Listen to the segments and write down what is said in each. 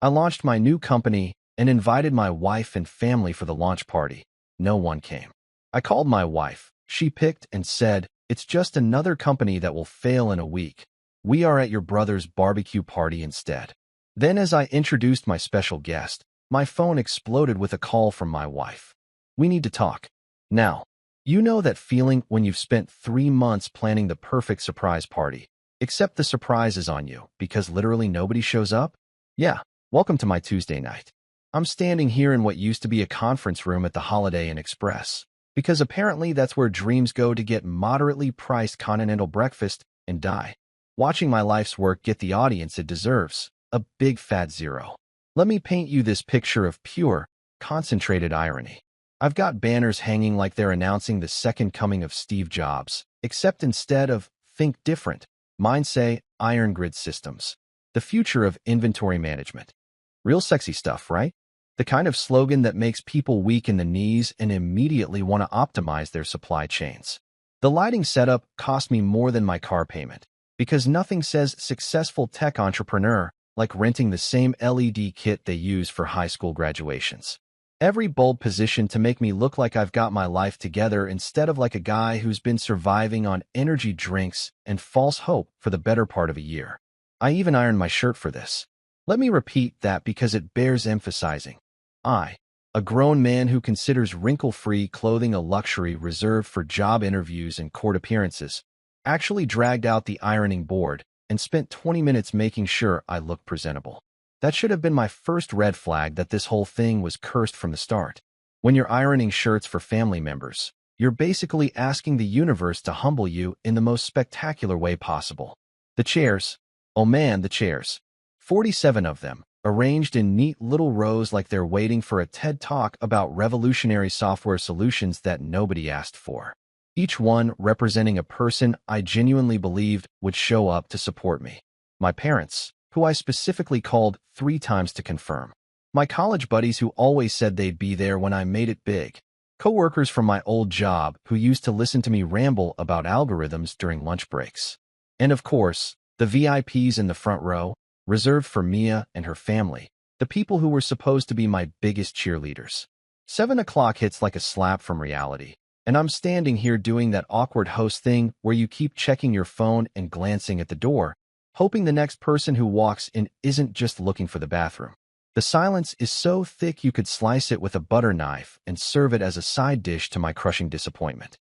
I launched my new company and invited my wife and family for the launch party. No one came. I called my wife. She picked and said, "It's just another company that will fail in a week. We are at your brother's barbecue party instead." Then as I introduced my special guest, my phone exploded with a call from my wife. "We need to talk. Now." You know that feeling when you've spent 3 months planning the perfect surprise party, except the surprise is on you because literally nobody shows up? Yeah, welcome to my Tuesday night. I'm standing here in what used to be a conference room at the Holiday Inn Express, because apparently that's where dreams go to get moderately priced continental breakfast and die. Watching my life's work get the audience it deserves, a big fat zero. Let me paint you this picture of pure, concentrated irony. I've got banners hanging like they're announcing the second coming of Steve Jobs, except instead of "think different," mine say "iron grid systems." The future of inventory management. Real sexy stuff, right? The kind of slogan that makes people weak in the knees and immediately want to optimize their supply chains. The lighting setup cost me more than my car payment, because nothing says successful tech entrepreneur like renting the same LED kit they use for high school graduations. Every bulb positioned to make me look like I've got my life together instead of like a guy who's been surviving on energy drinks and false hope for the better part of a year. I even ironed my shirt for this. Let me repeat that because it bears emphasizing. I, a grown man who considers wrinkle-free clothing a luxury reserved for job interviews and court appearances, actually dragged out the ironing board and spent 20 minutes making sure I looked presentable. That should have been my first red flag that this whole thing was cursed from the start. When you're ironing shirts for family members, you're basically asking the universe to humble you in the most spectacular way possible. The chairs. Oh man, the chairs. 47 of them, arranged in neat little rows like they're waiting for a TED Talk about revolutionary software solutions that nobody asked for. Each one representing a person I genuinely believed would show up to support me. My parents, who I specifically called 3 times to confirm. My college buddies who always said they'd be there when I made it big. Coworkers from my old job who used to listen to me ramble about algorithms during lunch breaks. And of course, the VIPs in the front row, reserved for Mia and her family, the people who were supposed to be my biggest cheerleaders. 7 o'clock hits like a slap from reality, and I'm standing here doing that awkward host thing where you keep checking your phone and glancing at the door, hoping the next person who walks in isn't just looking for the bathroom. The silence is so thick you could slice it with a butter knife and serve it as a side dish to my crushing disappointment.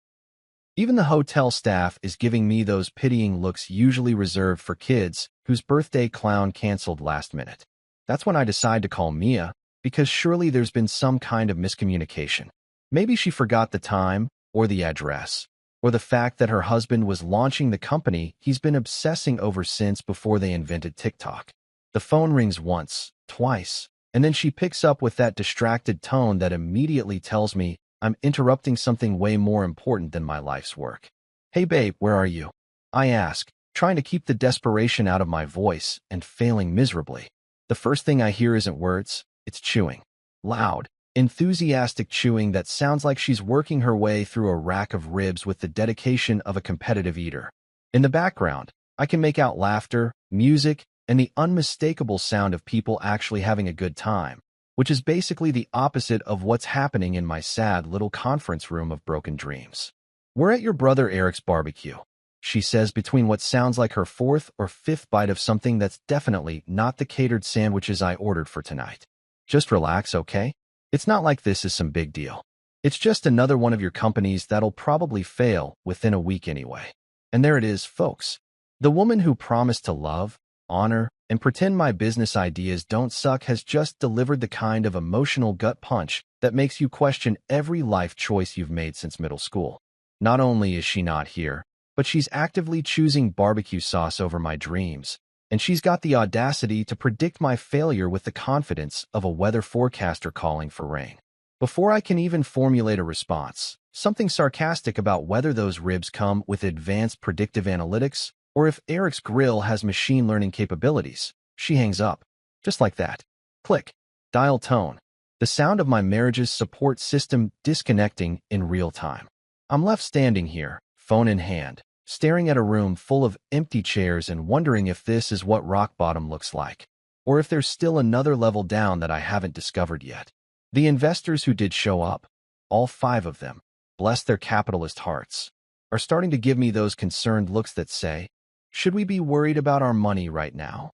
Even the hotel staff is giving me those pitying looks usually reserved for kids whose birthday clown canceled last minute. That's when I decide to call Mia, because surely there's been some kind of miscommunication. Maybe she forgot the time, or the address, or the fact that her husband was launching the company he's been obsessing over since before they invented TikTok. The phone rings once, twice, and then she picks up with that distracted tone that immediately tells me I'm interrupting something way more important than my life's work. "Hey babe, where are you?" I ask, trying to keep the desperation out of my voice and failing miserably. The first thing I hear isn't words, it's chewing. Loud, enthusiastic chewing that sounds like she's working her way through a rack of ribs with the dedication of a competitive eater. In the background, I can make out laughter, music, and the unmistakable sound of people actually having a good time, which is basically the opposite of what's happening in my sad little conference room of broken dreams. "We're at your brother Eric's barbecue," she says between what sounds like her 4th or 5th bite of something that's definitely not the catered sandwiches I ordered for tonight. "Just relax, okay? It's not like this is some big deal. It's just another one of your companies that'll probably fail within a week anyway." And there it is, folks. The woman who promised to love, honor, and pretend my business ideas don't suck has just delivered the kind of emotional gut punch that makes you question every life choice you've made since middle school. Not only is she not here, but she's actively choosing barbecue sauce over my dreams, and she's got the audacity to predict my failure with the confidence of a weather forecaster calling for rain. Before I can even formulate a response, something sarcastic about whether those ribs come with advanced predictive analytics or if Eric's grill has machine learning capabilities, she hangs up. Just like that. Click. Dial tone. The sound of my marriage's support system disconnecting in real time. I'm left standing here, phone in hand, staring at a room full of empty chairs and wondering if this is what rock bottom looks like. or if there's still another level down that I haven't discovered yet. The investors who did show up, all 5 of them, bless their capitalist hearts, are starting to give me those concerned looks that say, should we be worried about our money right now?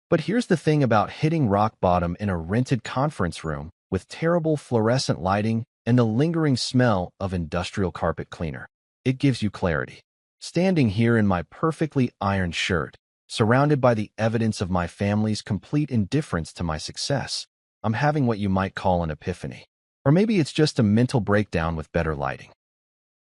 But here's the thing about hitting rock bottom in a rented conference room with terrible fluorescent lighting and the lingering smell of industrial carpet cleaner. It gives you clarity. Standing here in my perfectly ironed shirt, surrounded by the evidence of my family's complete indifference to my success, I'm having what you might call an epiphany. Or maybe it's just a mental breakdown with better lighting.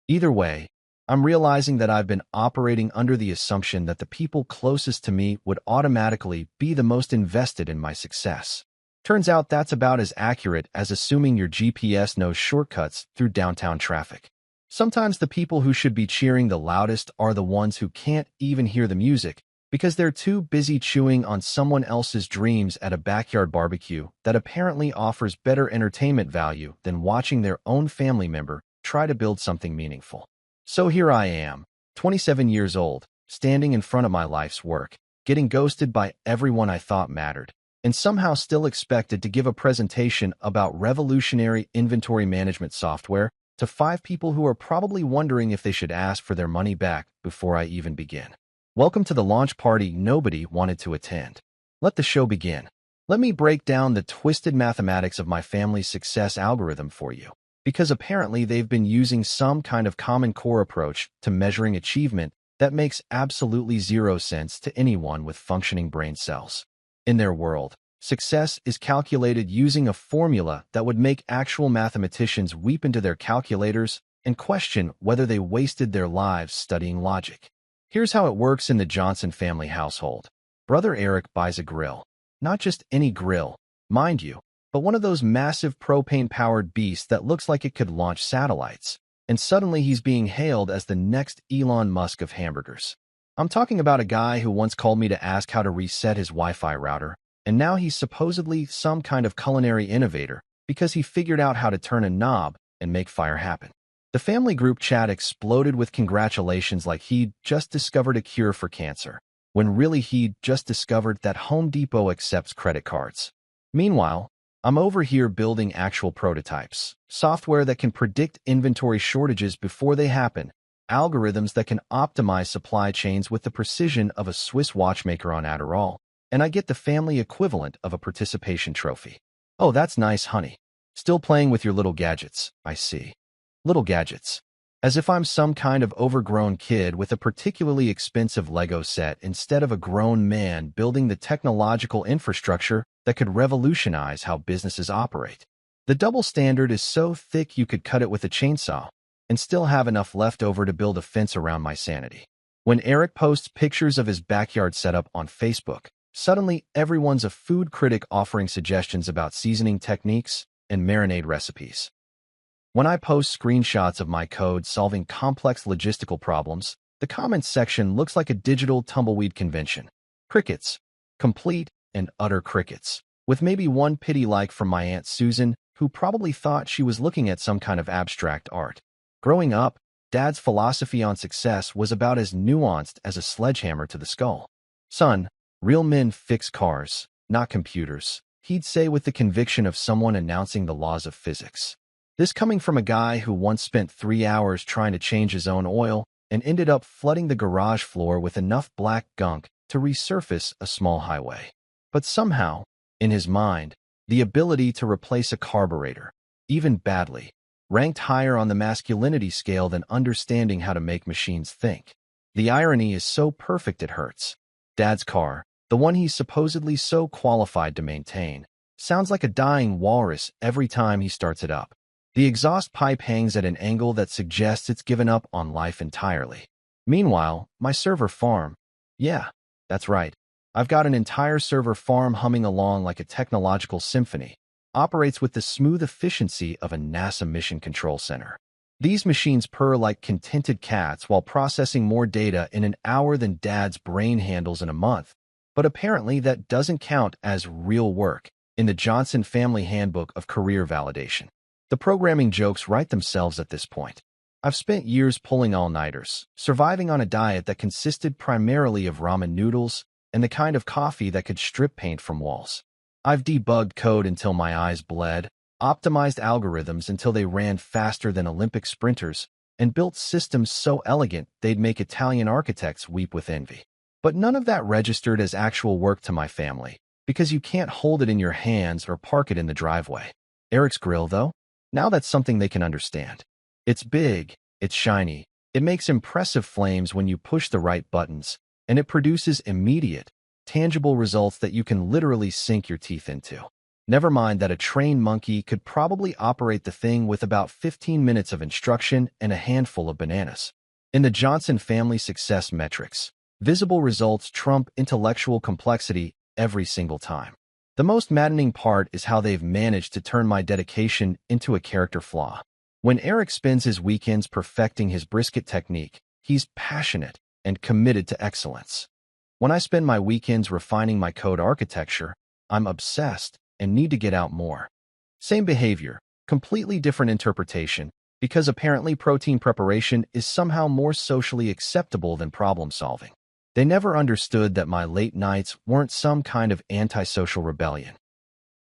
Either way, I'm realizing that I've been operating under the assumption that the people closest to me would automatically be the most invested in my success. Turns out that's about as accurate as assuming your GPS knows shortcuts through downtown traffic. Sometimes the people who should be cheering the loudest are the ones who can't even hear the music because they're too busy chewing on someone else's dreams at a backyard barbecue that apparently offers better entertainment value than watching their own family member try to build something meaningful. So here I am, 27 years old, standing in front of my life's work, getting ghosted by everyone I thought mattered, and somehow still expected to give a presentation about revolutionary inventory management software to 5 people who are probably wondering if they should ask for their money back before I even begin. Welcome to the launch party nobody wanted to attend. Let the show begin. Let me break down the twisted mathematics of my family's success algorithm for you, because apparently they've been using some kind of common core approach to measuring achievement that makes absolutely zero sense to anyone with functioning brain cells. In their world, success is calculated using a formula that would make actual mathematicians weep into their calculators and question whether they wasted their lives studying logic. Here's how it works in the Johnson family household. Brother Eric buys a grill. Not just any grill, mind you, but one of those massive propane-powered beasts that looks like it could launch satellites. And suddenly he's being hailed as the next Elon Musk of hamburgers. I'm talking about a guy who once called me to ask how to reset his Wi-Fi router, and now he's supposedly some kind of culinary innovator because he figured out how to turn a knob and make fire happen. The family group chat exploded with congratulations like he'd just discovered a cure for cancer, when really he'd just discovered that Home Depot accepts credit cards. Meanwhile, I'm over here building actual prototypes, software that can predict inventory shortages before they happen, algorithms that can optimize supply chains with the precision of a Swiss watchmaker on Adderall, and I get the family equivalent of a participation trophy. Oh, that's nice, honey. Still playing with your little gadgets, I see. Little gadgets. As if I'm some kind of overgrown kid with a particularly expensive Lego set instead of a grown man building the technological infrastructure that could revolutionize how businesses operate. The double standard is so thick you could cut it with a chainsaw and still have enough left over to build a fence around my sanity. When Eric posts pictures of his backyard setup on Facebook, suddenly everyone's a food critic offering suggestions about seasoning techniques and marinade recipes. When I post screenshots of my code solving complex logistical problems, the comments section looks like a digital tumbleweed convention. Crickets. Complete and utter crickets. With maybe one pity like from my Aunt Susan, who probably thought she was looking at some kind of abstract art. Growing up, Dad's philosophy on success was about as nuanced as a sledgehammer to the skull. Son, real men fix cars, not computers, he'd say with the conviction of someone announcing the laws of physics. This coming from a guy who once spent 3 hours trying to change his own oil and ended up flooding the garage floor with enough black gunk to resurface a small highway. But somehow, in his mind, the ability to replace a carburetor, even badly, ranked higher on the masculinity scale than understanding how to make machines think. The irony is so perfect it hurts. Dad's car, the one he's supposedly so qualified to maintain, sounds like a dying walrus every time he starts it up. The exhaust pipe hangs at an angle that suggests it's given up on life entirely. Meanwhile, my server farm, yeah, that's right, I've got an entire server farm humming along like a technological symphony, operates with the smooth efficiency of a NASA mission control center. These machines purr like contented cats while processing more data in an hour than Dad's brain handles in a month, but apparently that doesn't count as real work in the Johnson Family Handbook of Career Validation. The programming jokes write themselves at this point. I've spent years pulling all-nighters, surviving on a diet that consisted primarily of ramen noodles and the kind of coffee that could strip paint from walls. I've debugged code until my eyes bled, optimized algorithms until they ran faster than Olympic sprinters, and built systems so elegant they'd make Italian architects weep with envy. But none of that registered as actual work to my family, because you can't hold it in your hands or park it in the driveway. Eric's grill, though? Now that's something they can understand. It's big, it's shiny, it makes impressive flames when you push the right buttons, and it produces immediate, tangible results that you can literally sink your teeth into. Never mind that a trained monkey could probably operate the thing with about 15 minutes of instruction and a handful of bananas. In the Johnson family success metrics, visible results trump intellectual complexity every single time. The most maddening part is how they've managed to turn my dedication into a character flaw. When Eric spends his weekends perfecting his brisket technique, he's passionate and committed to excellence. When I spend my weekends refining my code architecture, I'm obsessed and need to get out more. Same behavior, completely different interpretation, because apparently protein preparation is somehow more socially acceptable than problem solving. They never understood that my late nights weren't some kind of antisocial rebellion.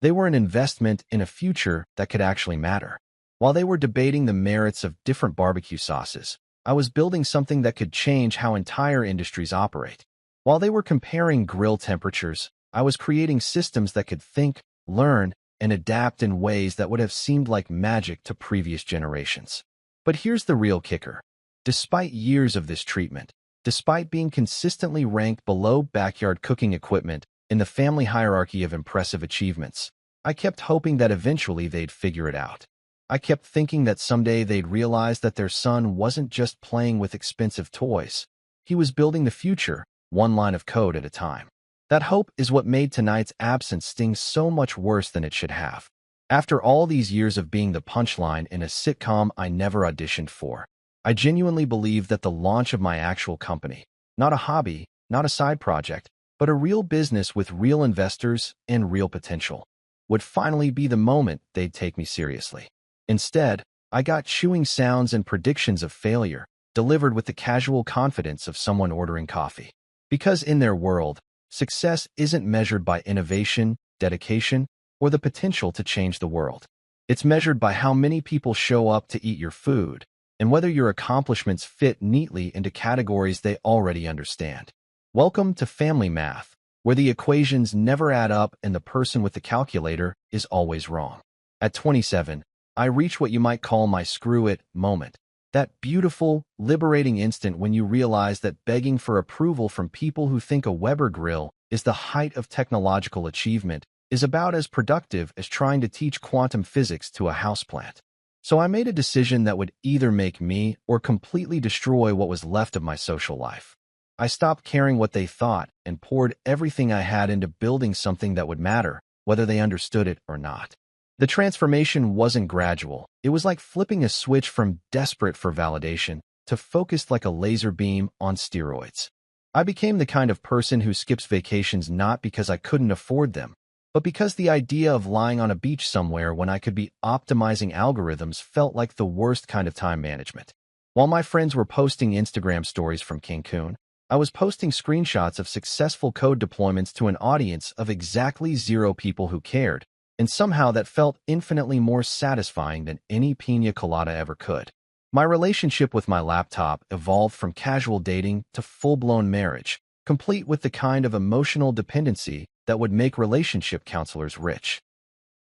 They were an investment in a future that could actually matter. While they were debating the merits of different barbecue sauces, I was building something that could change how entire industries operate. While they were comparing grill temperatures, I was creating systems that could think, learn, and adapt in ways that would have seemed like magic to previous generations. But here's the real kicker. Despite years of this treatment, despite being consistently ranked below backyard cooking equipment in the family hierarchy of impressive achievements, I kept hoping that eventually they'd figure it out. I kept thinking that someday they'd realize that their son wasn't just playing with expensive toys. He was building the future, one line of code at a time. That hope is what made tonight's absence sting so much worse than it should have. After all these years of being the punchline in a sitcom I never auditioned for, I genuinely believe that the launch of my actual company, not a hobby, not a side project, but a real business with real investors and real potential, would finally be the moment they'd take me seriously. Instead, I got chewing sounds and predictions of failure, delivered with the casual confidence of someone ordering coffee. Because in their world, success isn't measured by innovation, dedication, or the potential to change the world. It's measured by how many people show up to eat your food, and whether your accomplishments fit neatly into categories they already understand. Welcome to family math, where the equations never add up and the person with the calculator is always wrong. At 27, I reach what you might call my screw it moment. That beautiful, liberating instant when you realize that begging for approval from people who think a Weber grill is the height of technological achievement is about as productive as trying to teach quantum physics to a houseplant. So I made a decision that would either make me or completely destroy what was left of my social life. I stopped caring what they thought and poured everything I had into building something that would matter, whether they understood it or not. The transformation wasn't gradual. It was like flipping a switch from desperate for validation to focused like a laser beam on steroids. I became the kind of person who skips vacations not because I couldn't afford them, but because the idea of lying on a beach somewhere when I could be optimizing algorithms felt like the worst kind of time management. While my friends were posting Instagram stories from Cancun, I was posting screenshots of successful code deployments to an audience of exactly 0 people who cared, and somehow that felt infinitely more satisfying than any piña colada ever could. My relationship with my laptop evolved from casual dating to full-blown marriage, complete with the kind of emotional dependency that would make relationship counselors rich.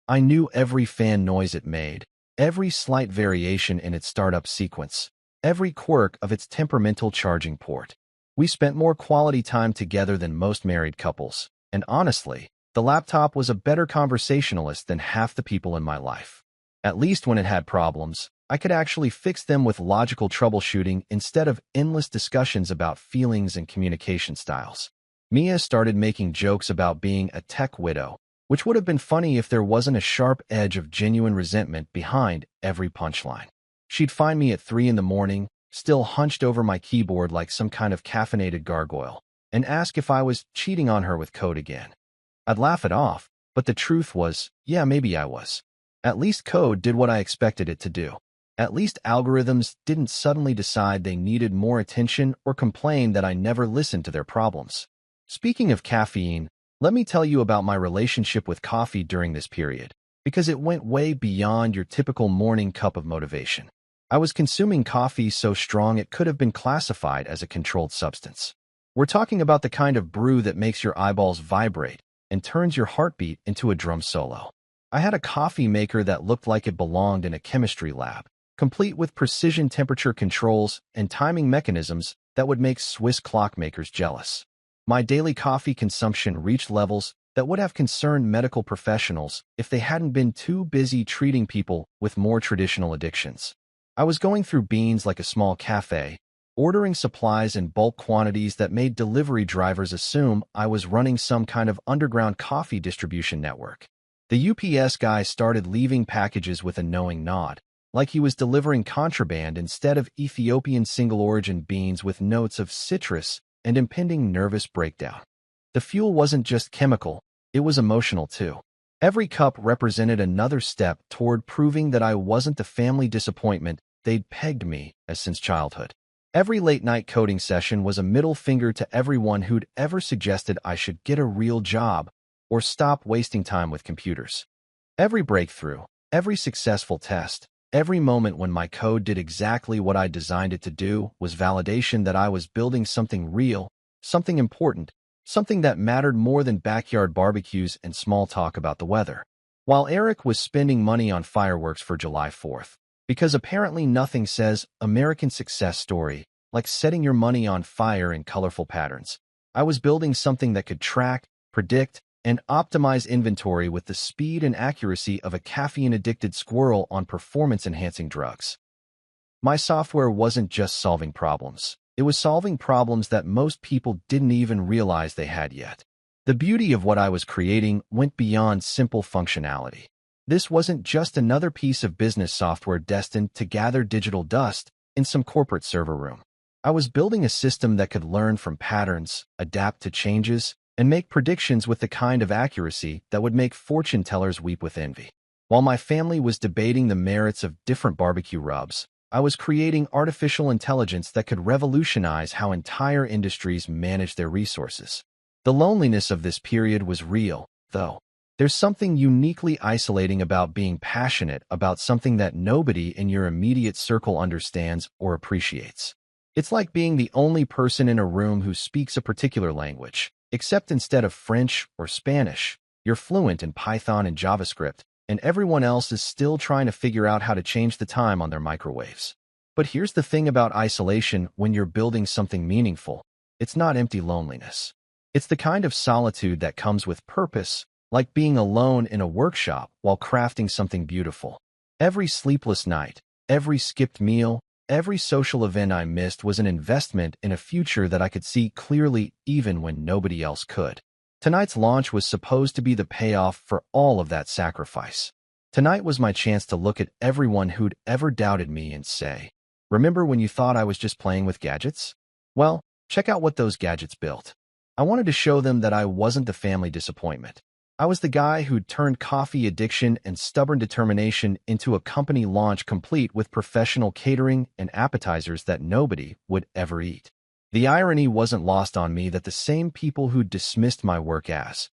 I knew every fan noise it made, every slight variation in its startup sequence, every quirk of its temperamental charging port. We spent more quality time together than most married couples, and honestly, the laptop was a better conversationalist than half the people in my life. At least when it had problems, I could actually fix them with logical troubleshooting instead of endless discussions about feelings and communication styles. Mia started making jokes about being a tech widow, which would have been funny if there wasn't a sharp edge of genuine resentment behind every punchline. She'd find me at 3 in the morning, still hunched over my keyboard like some kind of caffeinated gargoyle, and ask if I was cheating on her with code again. I'd laugh it off, but the truth was, yeah, maybe I was. At least code did what I expected it to do. At least algorithms didn't suddenly decide they needed more attention or complain that I never listened to their problems. Speaking of caffeine, let me tell you about my relationship with coffee during this period, because it went way beyond your typical morning cup of motivation. I was consuming coffee so strong it could have been classified as a controlled substance. We're talking about the kind of brew that makes your eyeballs vibrate and turns your heartbeat into a drum solo. I had a coffee maker that looked like it belonged in a chemistry lab, complete with precision temperature controls and timing mechanisms that would make Swiss clockmakers jealous. My daily coffee consumption reached levels that would have concerned medical professionals if they hadn't been too busy treating people with more traditional addictions. I was going through beans like a small cafe, ordering supplies in bulk quantities that made delivery drivers assume I was running some kind of underground coffee distribution network. The UPS guy started leaving packages with a knowing nod, like he was delivering contraband instead of Ethiopian single-origin beans with notes of citrus and impending nervous breakdown. The fuel wasn't just chemical, it was emotional too. Every cup represented another step toward proving that I wasn't the family disappointment they'd pegged me as since childhood. Every late-night coding session was a middle finger to everyone who'd ever suggested I should get a real job or stop wasting time with computers. Every breakthrough, every successful test, every moment when my code did exactly what I designed it to do was validation that I was building something real, something important, something that mattered more than backyard barbecues and small talk about the weather. While Eric was spending money on fireworks for July 4th, because apparently nothing says American success story like setting your money on fire in colorful patterns, I was building something that could track, predict, and optimize inventory with the speed and accuracy of a caffeine-addicted squirrel on performance-enhancing drugs. My software wasn't just solving problems. It was solving problems that most people didn't even realize they had yet. The beauty of what I was creating went beyond simple functionality. This wasn't just another piece of business software destined to gather digital dust in some corporate server room. I was building a system that could learn from patterns, adapt to changes, and make predictions with the kind of accuracy that would make fortune tellers weep with envy. While my family was debating the merits of different barbecue rubs, I was creating artificial intelligence that could revolutionize how entire industries manage their resources. The loneliness of this period was real, though. There's something uniquely isolating about being passionate about something that nobody in your immediate circle understands or appreciates. It's like being the only person in a room who speaks a particular language, except instead of French or Spanish, you're fluent in Python and JavaScript, and everyone else is still trying to figure out how to change the time on their microwaves. But here's the thing about isolation when you're building something meaningful. It's not empty loneliness. It's the kind of solitude that comes with purpose, like being alone in a workshop while crafting something beautiful. Every sleepless night, every skipped meal, every social event I missed was an investment in a future that I could see clearly even when nobody else could. Tonight's launch was supposed to be the payoff for all of that sacrifice. Tonight was my chance to look at everyone who'd ever doubted me and say, "Remember when you thought I was just playing with gadgets? Well, check out what those gadgets built." I wanted to show them that I wasn't the family disappointment. I was the guy who'd turned coffee addiction and stubborn determination into a company launch complete with professional catering and appetizers that nobody would ever eat. The irony wasn't lost on me that the same people who'd dismissed my work as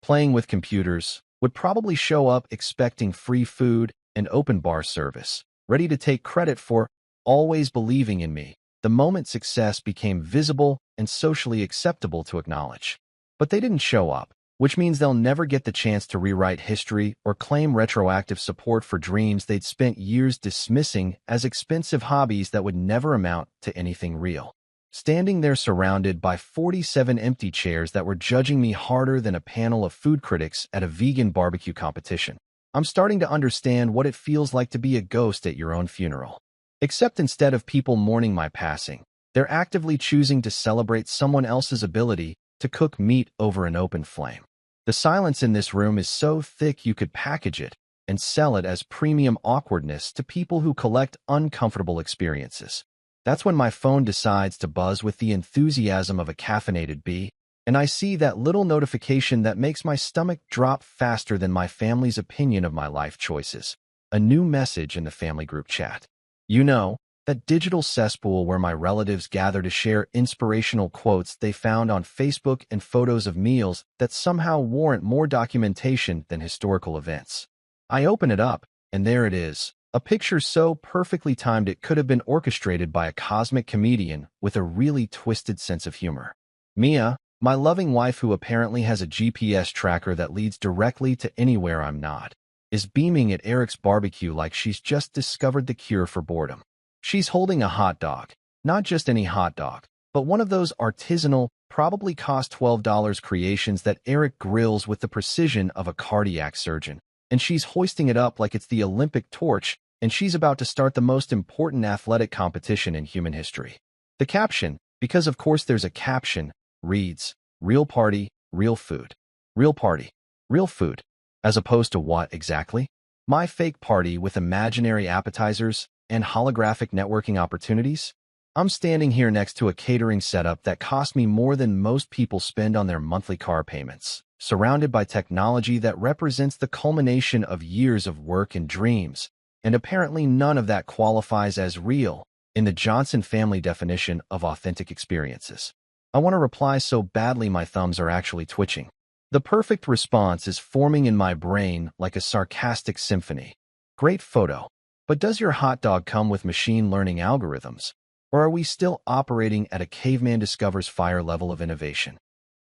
playing with computers would probably show up expecting free food and open bar service, ready to take credit for always believing in me the moment success became visible and socially acceptable to acknowledge. But they didn't show up, which means they'll never get the chance to rewrite history or claim retroactive support for dreams they'd spent years dismissing as expensive hobbies that would never amount to anything real. Standing there surrounded by 47 empty chairs that were judging me harder than a panel of food critics at a vegan barbecue competition, I'm starting to understand what it feels like to be a ghost at your own funeral. Except instead of people mourning my passing, they're actively choosing to celebrate someone else's ability to cook meat over an open flame. The silence in this room is so thick you could package it and sell it as premium awkwardness to people who collect uncomfortable experiences. That's when my phone decides to buzz with the enthusiasm of a caffeinated bee, and I see that little notification that makes my stomach drop faster than my family's opinion of my life choices. A new message in the family group chat. You know, That digital cesspool where my relatives gather to share inspirational quotes they found on Facebook and photos of meals that somehow warrant more documentation than historical events. I open it up, and there it is, a picture so perfectly timed it could have been orchestrated by a cosmic comedian with a really twisted sense of humor. Mia, my loving wife who apparently has a GPS tracker that leads directly to anywhere I'm not, is beaming at Eric's barbecue like she's just discovered the cure for boredom. She's holding a hot dog, not just any hot dog, but one of those artisanal, probably cost $12 creations that Eric grills with the precision of a cardiac surgeon. And she's hoisting it up like it's the Olympic torch, and she's about to start the most important athletic competition in human history. The caption, because of course there's a caption, reads, "Real party, real food. Real party, real food." As opposed to what exactly? My fake party with imaginary appetizers and holographic networking opportunities? I'm standing here next to a catering setup that cost me more than most people spend on their monthly car payments, surrounded by technology that represents the culmination of years of work and dreams, and apparently none of that qualifies as real in the Johnson family definition of authentic experiences. I want to reply so badly my thumbs are actually twitching. The perfect response is forming in my brain like a sarcastic symphony. Great photo. But does your hot dog come with machine learning algorithms? Or are we still operating at a caveman discovers fire level of innovation?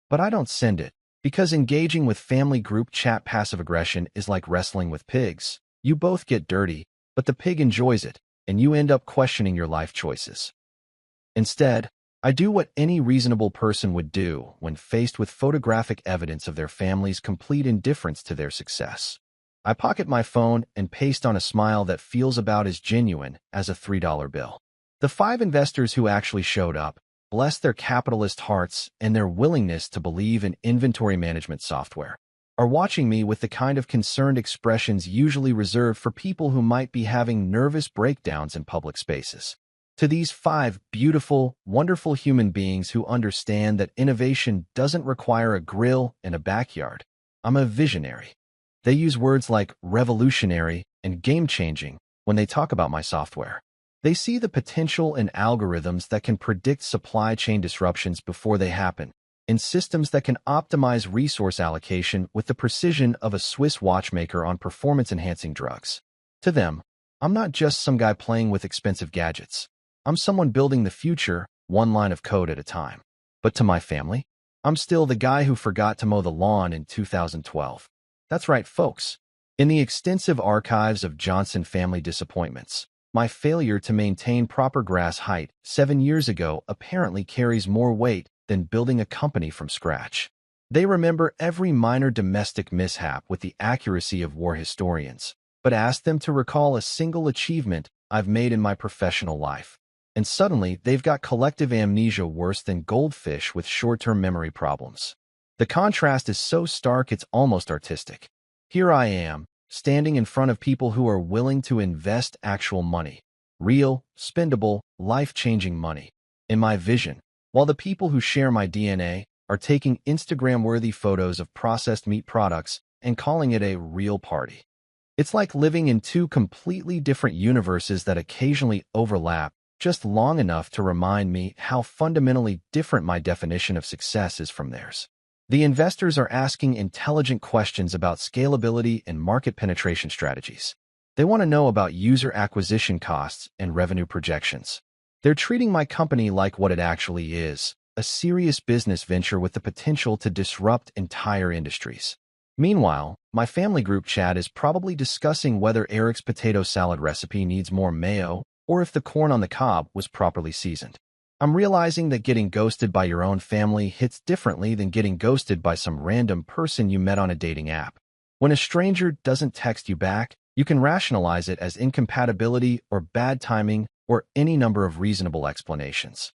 But I don't send it, because engaging with family group chat passive aggression is like wrestling with pigs. You both get dirty, but the pig enjoys it, and you end up questioning your life choices. Instead, I do what any reasonable person would do when faced with photographic evidence of their family's complete indifference to their success. I pocket my phone and paste on a smile that feels about as genuine as a $3 bill. The 5 investors who actually showed up, bless their capitalist hearts and their willingness to believe in inventory management software, are watching me with the kind of concerned expressions usually reserved for people who might be having nervous breakdowns in public spaces. To these 5 beautiful, wonderful human beings who understand that innovation doesn't require a grill and a backyard, I'm a visionary. They use words like revolutionary and game-changing when they talk about my software. They see the potential in algorithms that can predict supply chain disruptions before they happen, in systems that can optimize resource allocation with the precision of a Swiss watchmaker on performance-enhancing drugs. To them, I'm not just some guy playing with expensive gadgets. I'm someone building the future, one line of code at a time. But to my family, I'm still the guy who forgot to mow the lawn in 2012. That's right, folks. In the extensive archives of Johnson family disappointments, my failure to maintain proper grass height 7 years ago apparently carries more weight than building a company from scratch. They remember every minor domestic mishap with the accuracy of war historians, but ask them to recall a single achievement I've made in my professional life. And suddenly, they've got collective amnesia worse than goldfish with short-term memory problems. The contrast is so stark it's almost artistic. Here I am, standing in front of people who are willing to invest actual money. Real, spendable, life-changing money. In my vision, while the people who share my DNA are taking Instagram-worthy photos of processed meat products and calling it a real party. It's like living in 2 completely different universes that occasionally overlap, just long enough to remind me how fundamentally different my definition of success is from theirs. The investors are asking intelligent questions about scalability and market penetration strategies. They want to know about user acquisition costs and revenue projections. They're treating my company like what it actually is, a serious business venture with the potential to disrupt entire industries. Meanwhile, my family group chat is probably discussing whether Eric's potato salad recipe needs more mayo or if the corn on the cob was properly seasoned. I'm realizing that getting ghosted by your own family hits differently than getting ghosted by some random person you met on a dating app. When a stranger doesn't text you back, you can rationalize it as incompatibility or bad timing or any number of reasonable explanations.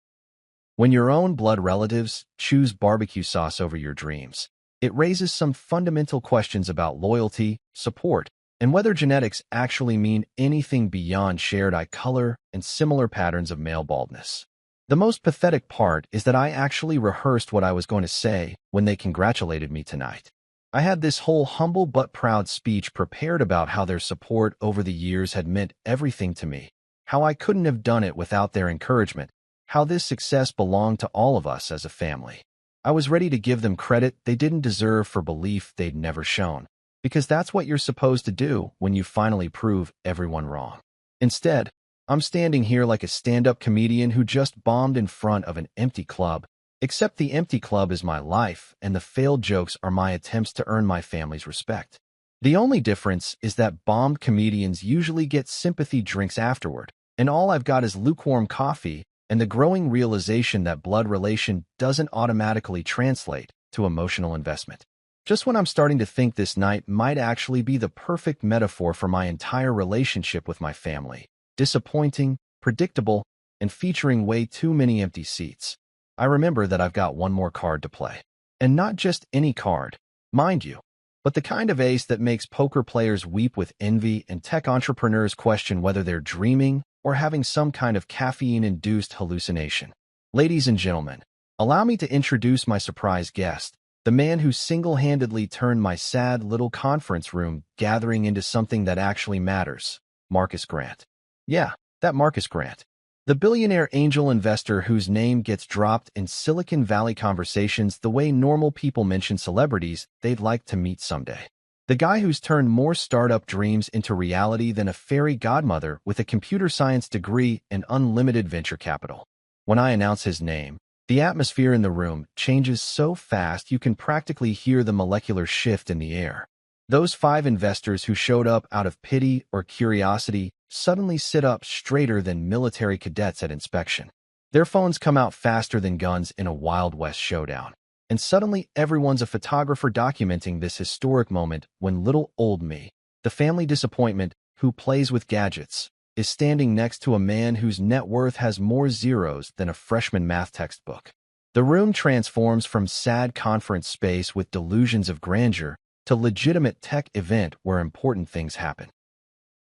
When your own blood relatives choose barbecue sauce over your dreams, it raises some fundamental questions about loyalty, support, and whether genetics actually mean anything beyond shared eye color and similar patterns of male baldness. The most pathetic part is that I actually rehearsed what I was going to say when they congratulated me tonight. I had this whole humble but proud speech prepared about how their support over the years had meant everything to me, how I couldn't have done it without their encouragement, how this success belonged to all of us as a family. I was ready to give them credit they didn't deserve for belief they'd never shown, because that's what you're supposed to do when you finally prove everyone wrong. Instead, I'm standing here like a stand-up comedian who just bombed in front of an empty club, except the empty club is my life and the failed jokes are my attempts to earn my family's respect. The only difference is that bombed comedians usually get sympathy drinks afterward, and all I've got is lukewarm coffee and the growing realization that blood relation doesn't automatically translate to emotional investment. Just when I'm starting to think this night might actually be the perfect metaphor for my entire relationship with my family, disappointing, predictable, and featuring way too many empty seats, I remember that I've got one more card to play. And not just any card, mind you, but the kind of ace that makes poker players weep with envy and tech entrepreneurs question whether they're dreaming or having some kind of caffeine-induced hallucination. Ladies and gentlemen, allow me to introduce my surprise guest, the man who single-handedly turned my sad little conference room gathering into something that actually matters, Marcus Grant. Yeah, that Marcus Grant. The billionaire angel investor whose name gets dropped in Silicon Valley conversations the way normal people mention celebrities they'd like to meet someday. The guy who's turned more startup dreams into reality than a fairy godmother with a computer science degree and unlimited venture capital. When I announce his name, the atmosphere in the room changes so fast you can practically hear the molecular shift in the air. Those 5 investors who showed up out of pity or curiosity suddenly sit up straighter than military cadets at inspection. Their phones come out faster than guns in a Wild West showdown. And suddenly everyone's a photographer documenting this historic moment when little old me, the family disappointment who plays with gadgets, is standing next to a man whose net worth has more zeros than a freshman math textbook. The room transforms from sad conference space with delusions of grandeur to legitimate tech event where important things happen.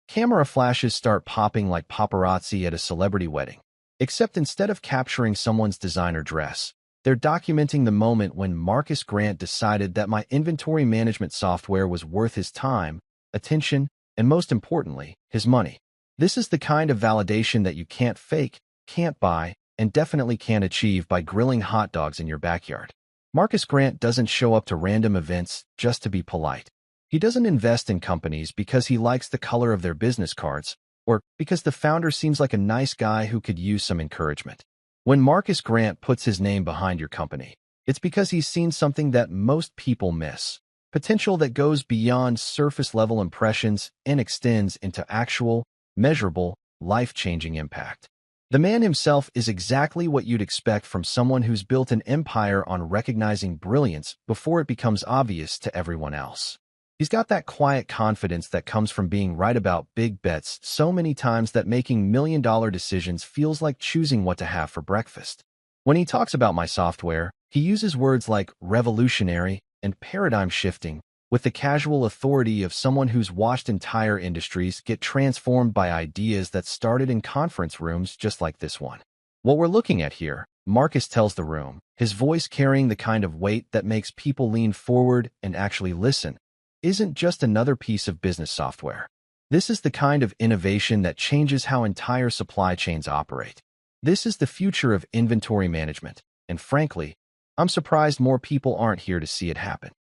Camera flashes start popping like paparazzi at a celebrity wedding, except instead of capturing someone's designer dress, they're documenting the moment when Marcus Grant decided that my inventory management software was worth his time, attention, and most importantly, his money. This is the kind of validation that you can't fake, can't buy, and definitely can't achieve by grilling hot dogs in your backyard. Marcus Grant doesn't show up to random events just to be polite. He doesn't invest in companies because he likes the color of their business cards, or because the founder seems like a nice guy who could use some encouragement. When Marcus Grant puts his name behind your company, it's because he's seen something that most people miss. Potential that goes beyond surface-level impressions and extends into actual, measurable, life-changing impact. The man himself is exactly what you'd expect from someone who's built an empire on recognizing brilliance before it becomes obvious to everyone else. He's got that quiet confidence that comes from being right about big bets so many times that making million-dollar decisions feels like choosing what to have for breakfast. When he talks about my software, he uses words like revolutionary and paradigm-shifting with the casual authority of someone who's watched entire industries get transformed by ideas that started in conference rooms just like this one. What we're looking at here, Marcus tells the room, his voice carrying the kind of weight that makes people lean forward and actually listen, isn't just another piece of business software. This is the kind of innovation that changes how entire supply chains operate. This is the future of inventory management, and frankly, I'm surprised more people aren't here to see it happen.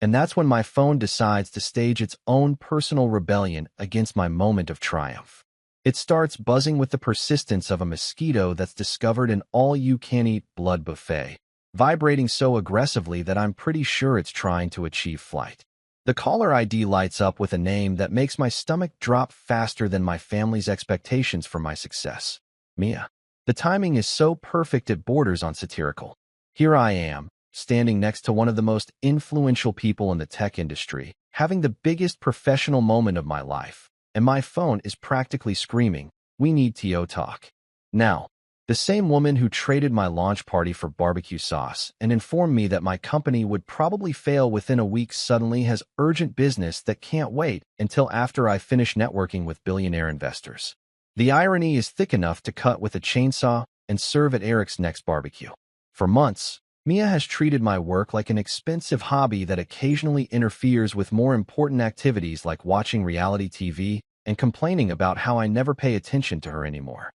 And that's when my phone decides to stage its own personal rebellion against my moment of triumph. It starts buzzing with the persistence of a mosquito that's discovered an all-you-can-eat blood buffet, vibrating so aggressively that I'm pretty sure it's trying to achieve flight. The caller ID lights up with a name that makes my stomach drop faster than my family's expectations for my success. Mia. The timing is so perfect it borders on satirical. Here I am, standing next to one of the most influential people in the tech industry, having the biggest professional moment of my life, and my phone is practically screaming, "We need TO talk." Now, the same woman who traded my launch party for barbecue sauce and informed me that my company would probably fail within a week suddenly has urgent business that can't wait until after I finish networking with billionaire investors. The irony is thick enough to cut with a chainsaw and serve at Eric's next barbecue. For months, Mia has treated my work like an expensive hobby that occasionally interferes with more important activities like watching reality TV and complaining about how I never pay attention to her anymore.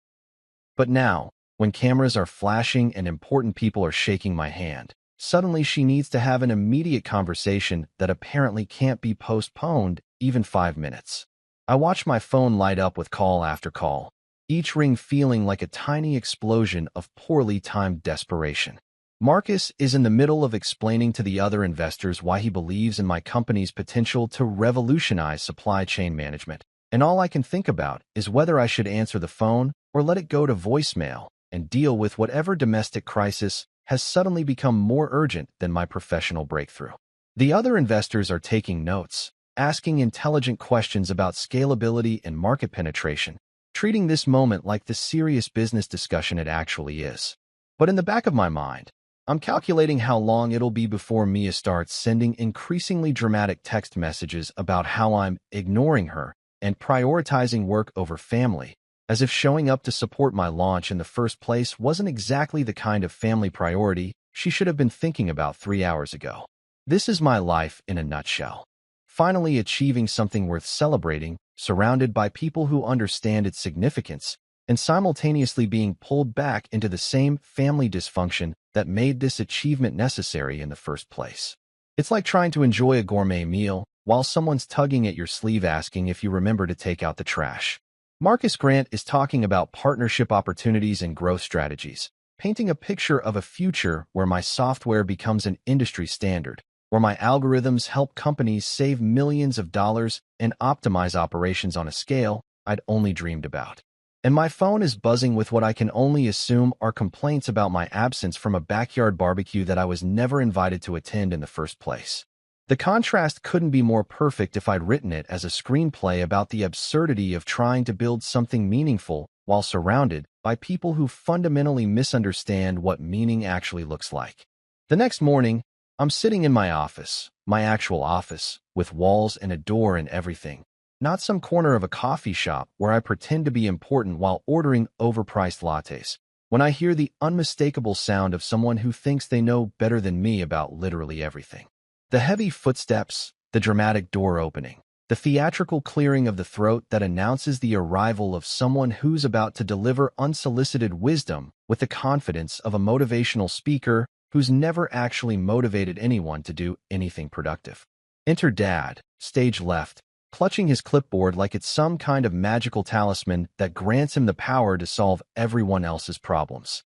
But now, when cameras are flashing and important people are shaking my hand, suddenly she needs to have an immediate conversation that apparently can't be postponed even 5 minutes. I watch my phone light up with call after call, each ring feeling like a tiny explosion of poorly timed desperation. Marcus is in the middle of explaining to the other investors why he believes in my company's potential to revolutionize supply chain management, and all I can think about is whether I should answer the phone or let it go to voicemail and deal with whatever domestic crisis has suddenly become more urgent than my professional breakthrough. The other investors are taking notes, asking intelligent questions about scalability and market penetration, treating this moment like the serious business discussion it actually is. But in the back of my mind, I'm calculating how long it'll be before Mia starts sending increasingly dramatic text messages about how I'm ignoring her and prioritizing work over family, as if showing up to support my launch in the first place wasn't exactly the kind of family priority she should have been thinking about 3 hours ago. This is my life in a nutshell. Finally achieving something worth celebrating, surrounded by people who understand its significance, and simultaneously being pulled back into the same family dysfunction that made this achievement necessary in the first place. It's like trying to enjoy a gourmet meal while someone's tugging at your sleeve asking if you remember to take out the trash. Marcus Grant is talking about partnership opportunities and growth strategies, painting a picture of a future where my software becomes an industry standard, where my algorithms help companies save millions of dollars and optimize operations on a scale I'd only dreamed about. And my phone is buzzing with what I can only assume are complaints about my absence from a backyard barbecue that I was never invited to attend in the first place. The contrast couldn't be more perfect if I'd written it as a screenplay about the absurdity of trying to build something meaningful while surrounded by people who fundamentally misunderstand what meaning actually looks like. The next morning, I'm sitting in my office, my actual office, with walls and a door and everything. Not some corner of a coffee shop where I pretend to be important while ordering overpriced lattes, when I hear the unmistakable sound of someone who thinks they know better than me about literally everything. The heavy footsteps, the dramatic door opening, the theatrical clearing of the throat that announces the arrival of someone who's about to deliver unsolicited wisdom with the confidence of a motivational speaker who's never actually motivated anyone to do anything productive. Enter Dad, stage left, clutching his clipboard like it's some kind of magical talisman that grants him the power to solve everyone else's problems.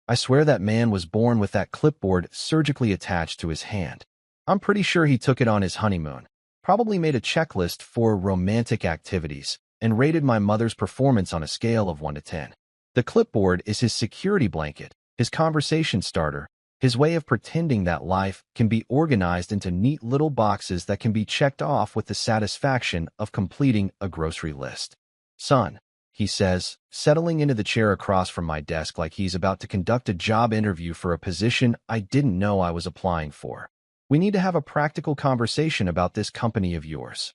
I swear that man was born with that clipboard surgically attached to his hand. I'm pretty sure he took it on his honeymoon, probably made a checklist for romantic activities, and rated my mother's performance on a scale of 1 to 10. The clipboard is his security blanket, his conversation starter, his way of pretending that life can be organized into neat little boxes that can be checked off with the satisfaction of completing a grocery list. Son, he says, settling into the chair across from my desk like he's about to conduct a job interview for a position I didn't know I was applying for. We need to have a practical conversation about this company of yours.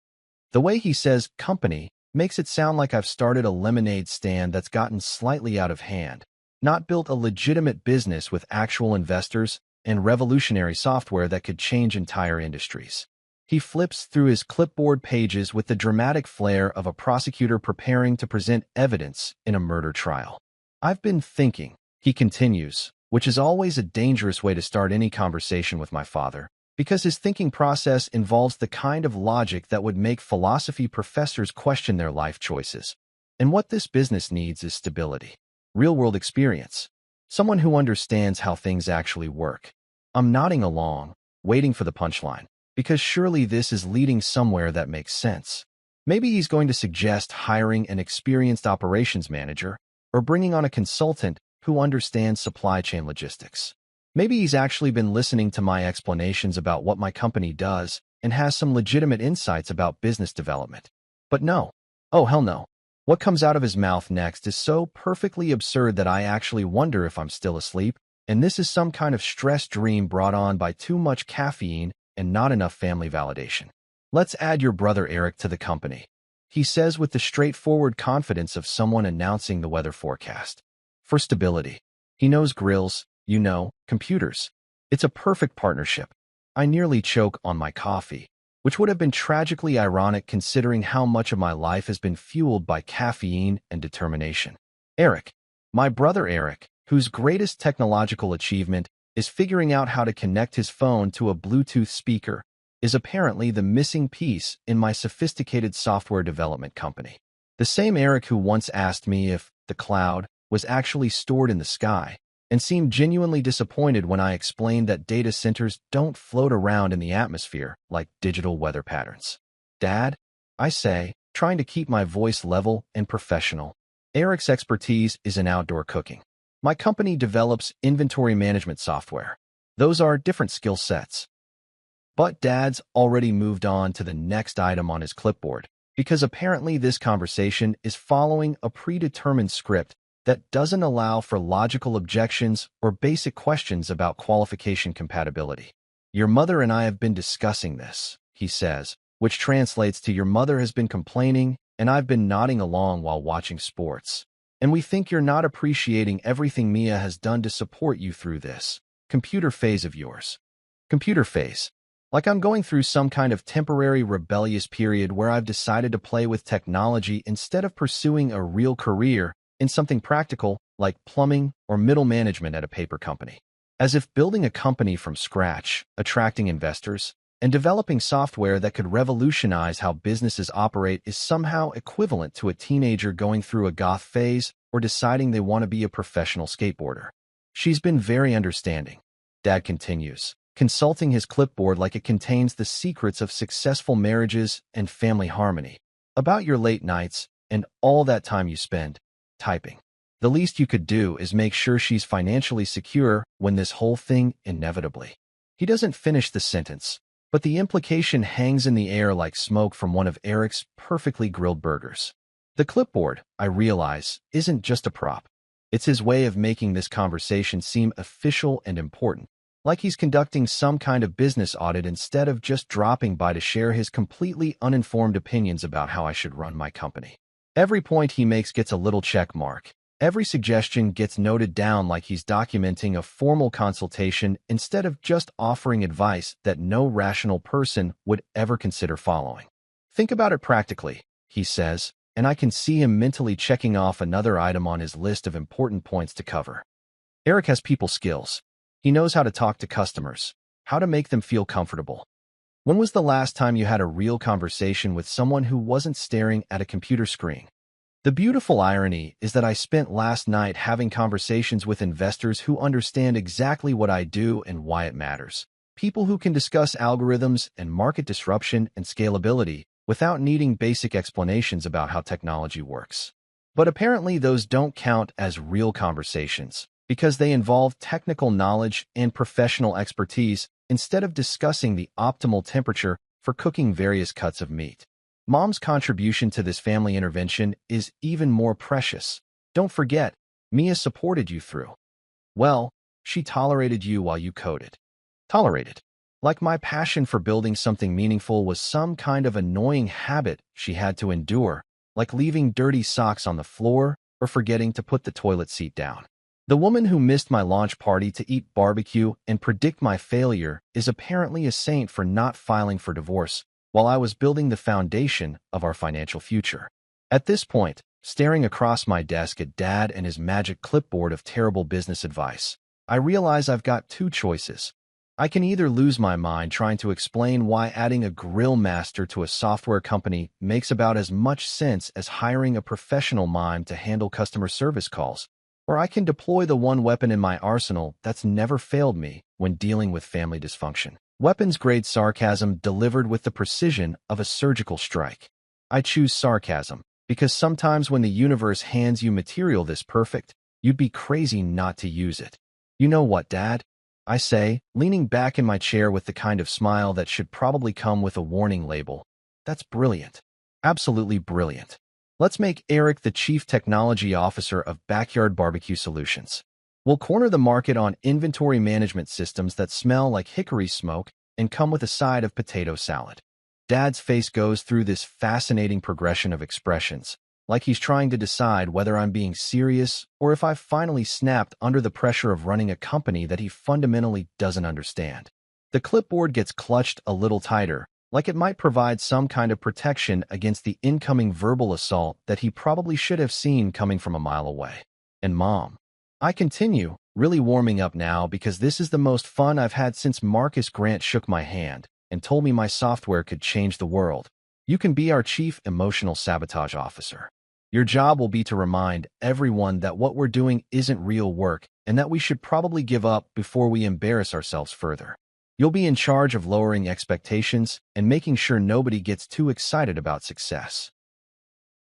The way he says company makes it sound like I've started a lemonade stand that's gotten slightly out of hand, not built a legitimate business with actual investors and revolutionary software that could change entire industries. He flips through his clipboard pages with the dramatic flair of a prosecutor preparing to present evidence in a murder trial. I've been thinking, he continues, which is always a dangerous way to start any conversation with my father, because his thinking process involves the kind of logic that would make philosophy professors question their life choices. And what this business needs is stability. Real-world experience. Someone who understands how things actually work. I'm nodding along, waiting for the punchline, because surely this is leading somewhere that makes sense. Maybe he's going to suggest hiring an experienced operations manager or bringing on a consultant who understands supply chain logistics. Maybe he's actually been listening to my explanations about what my company does and has some legitimate insights about business development. But no. Oh, hell no. What comes out of his mouth next is so perfectly absurd that I actually wonder if I'm still asleep, and this is some kind of stress dream brought on by too much caffeine and not enough family validation. Let's add your brother Eric to the company, he says with the straightforward confidence of someone announcing the weather forecast. For stability. He knows grills, computers. It's a perfect partnership. I nearly choke on my coffee. which would have been tragically ironic considering how much of my life has been fueled by caffeine and determination. Eric, my brother Eric, whose greatest technological achievement is figuring out how to connect his phone to a Bluetooth speaker, is apparently the missing piece in my sophisticated software development company. The same Eric who once asked me if the cloud was actually stored in the sky, and seemed genuinely disappointed when I explained that data centers don't float around in the atmosphere like digital weather patterns. Dad, I say, trying to keep my voice level and professional. Eric's expertise is in outdoor cooking. My company develops inventory management software. Those are different skill sets. But Dad's already moved on to the next item on his clipboard, because apparently this conversation is following a predetermined script that doesn't allow for logical objections or basic questions about qualification compatibility. Your mother and I have been discussing this, he says, which translates to your mother has been complaining and I've been nodding along while watching sports. And we think you're not appreciating everything Mia has done to support you through this computer phase of yours. Computer phase. Like I'm going through some kind of temporary rebellious period where I've decided to play with technology instead of pursuing a real career in something practical like plumbing or middle management at a paper company. As if building a company from scratch, attracting investors, and developing software that could revolutionize how businesses operate is somehow equivalent to a teenager going through a goth phase or deciding they want to be a professional skateboarder. She's been very understanding, Dad continues, consulting his clipboard like it contains the secrets of successful marriages and family harmony. About your late nights and all that time you spend typing. The least you could do is make sure she's financially secure when this whole thing inevitably. He doesn't finish the sentence, but the implication hangs in the air like smoke from one of Eric's perfectly grilled burgers. The clipboard, I realize, isn't just a prop. It's his way of making this conversation seem official and important, like he's conducting some kind of business audit instead of just dropping by to share his completely uninformed opinions about how I should run my company. Every point he makes gets a little check mark. Every suggestion gets noted down like he's documenting a formal consultation instead of just offering advice that no rational person would ever consider following. Think about it practically, he says, and I can see him mentally checking off another item on his list of important points to cover. Eric has people skills. He knows how to talk to customers, how to make them feel comfortable. When was the last time you had a real conversation with someone who wasn't staring at a computer screen? The beautiful irony is that I spent last night having conversations with investors who understand exactly what I do and why it matters. People who can discuss algorithms and market disruption and scalability without needing basic explanations about how technology works. But apparently those don't count as real conversations because they involve technical knowledge and professional expertise instead of discussing the optimal temperature for cooking various cuts of meat. Mom's contribution to this family intervention is even more precious. Don't forget, Mia supported you through. Well, she tolerated you while you coded. Tolerated. Like my passion for building something meaningful was some kind of annoying habit she had to endure, like leaving dirty socks on the floor or forgetting to put the toilet seat down. The woman who missed my launch party to eat barbecue and predict my failure is apparently a saint for not filing for divorce while I was building the foundation of our financial future. At this point, staring across my desk at Dad and his magic clipboard of terrible business advice, I realize I've got two choices. I can either lose my mind trying to explain why adding a grill master to a software company makes about as much sense as hiring a professional mime to handle customer service calls, or I can deploy the one weapon in my arsenal that's never failed me when dealing with family dysfunction. Weapons-grade sarcasm delivered with the precision of a surgical strike. I choose sarcasm because sometimes when the universe hands you material this perfect, you'd be crazy not to use it. You know what, Dad? I say, leaning back in my chair with the kind of smile that should probably come with a warning label. That's brilliant. Absolutely brilliant. Let's make Eric the Chief Technology Officer of Backyard Barbecue Solutions. We'll corner the market on inventory management systems that smell like hickory smoke and come with a side of potato salad. Dad's face goes through this fascinating progression of expressions, like he's trying to decide whether I'm being serious or if I've finally snapped under the pressure of running a company that he fundamentally doesn't understand. The clipboard gets clutched a little tighter like it might provide some kind of protection against the incoming verbal assault that he probably should have seen coming from a mile away. And Mom, I continue, really warming up now because this is the most fun I've had since Marcus Grant shook my hand and told me my software could change the world. You can be our chief emotional sabotage officer. Your job will be to remind everyone that what we're doing isn't real work and that we should probably give up before we embarrass ourselves further. You'll be in charge of lowering expectations and making sure nobody gets too excited about success.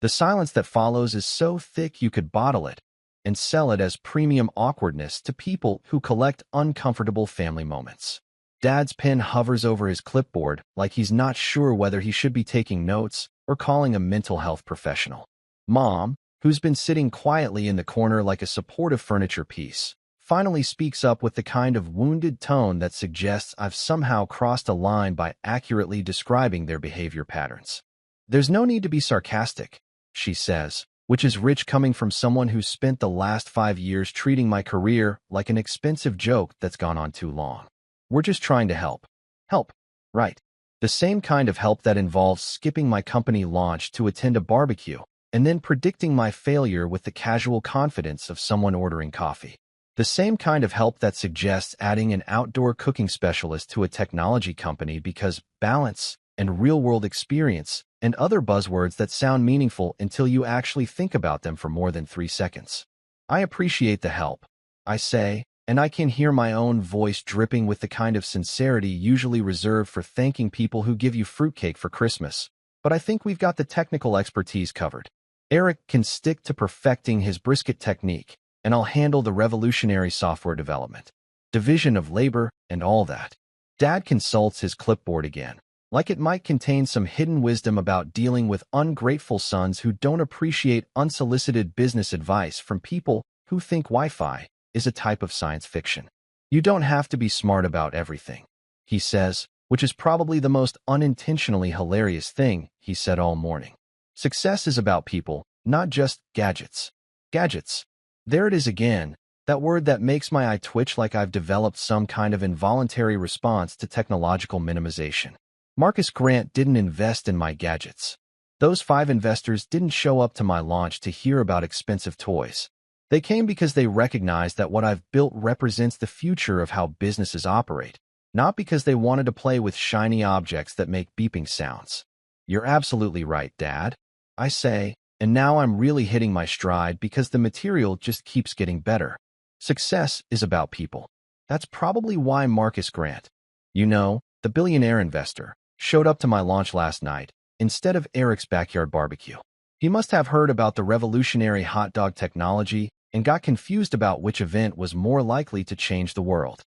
The silence that follows is so thick you could bottle it and sell it as premium awkwardness to people who collect uncomfortable family moments. Dad's pen hovers over his clipboard like he's not sure whether he should be taking notes or calling a mental health professional. Mom, who's been sitting quietly in the corner like a supportive furniture piece, finally speaks up with the kind of wounded tone that suggests I've somehow crossed a line by accurately describing their behavior patterns. There's no need to be sarcastic, she says, which is rich coming from someone who's spent the last 5 years treating my career like an expensive joke that's gone on too long. We're just trying to help. Help, right. The same kind of help that involves skipping my company launch to attend a barbecue and then predicting my failure with the casual confidence of someone ordering coffee. The same kind of help that suggests adding an outdoor cooking specialist to a technology company because balance and real-world experience and other buzzwords that sound meaningful until you actually think about them for more than 3 seconds. I appreciate the help, I say, and I can hear my own voice dripping with the kind of sincerity usually reserved for thanking people who give you fruitcake for Christmas. But I think we've got the technical expertise covered. Eric can stick to perfecting his brisket technique, and I'll handle the revolutionary software development, division of labor, and all that. Dad consults his clipboard again, like it might contain some hidden wisdom about dealing with ungrateful sons who don't appreciate unsolicited business advice from people who think Wi-Fi is a type of science fiction. You don't have to be smart about everything, he says, which is probably the most unintentionally hilarious thing he said all morning. Success is about people, not just gadgets. Gadgets. There it is again, that word that makes my eye twitch like I've developed some kind of involuntary response to technological minimization. Marcus Grant didn't invest in my gadgets. Those 5 investors didn't show up to my launch to hear about expensive toys. They came because they recognized that what I've built represents the future of how businesses operate, not because they wanted to play with shiny objects that make beeping sounds. You're absolutely right, Dad, I say, and now I'm really hitting my stride because the material just keeps getting better. Success is about people. That's probably why Marcus Grant, the billionaire investor, showed up to my launch last night instead of Eric's backyard barbecue. He must have heard about the revolutionary hot dog technology and got confused about which event was more likely to change the world.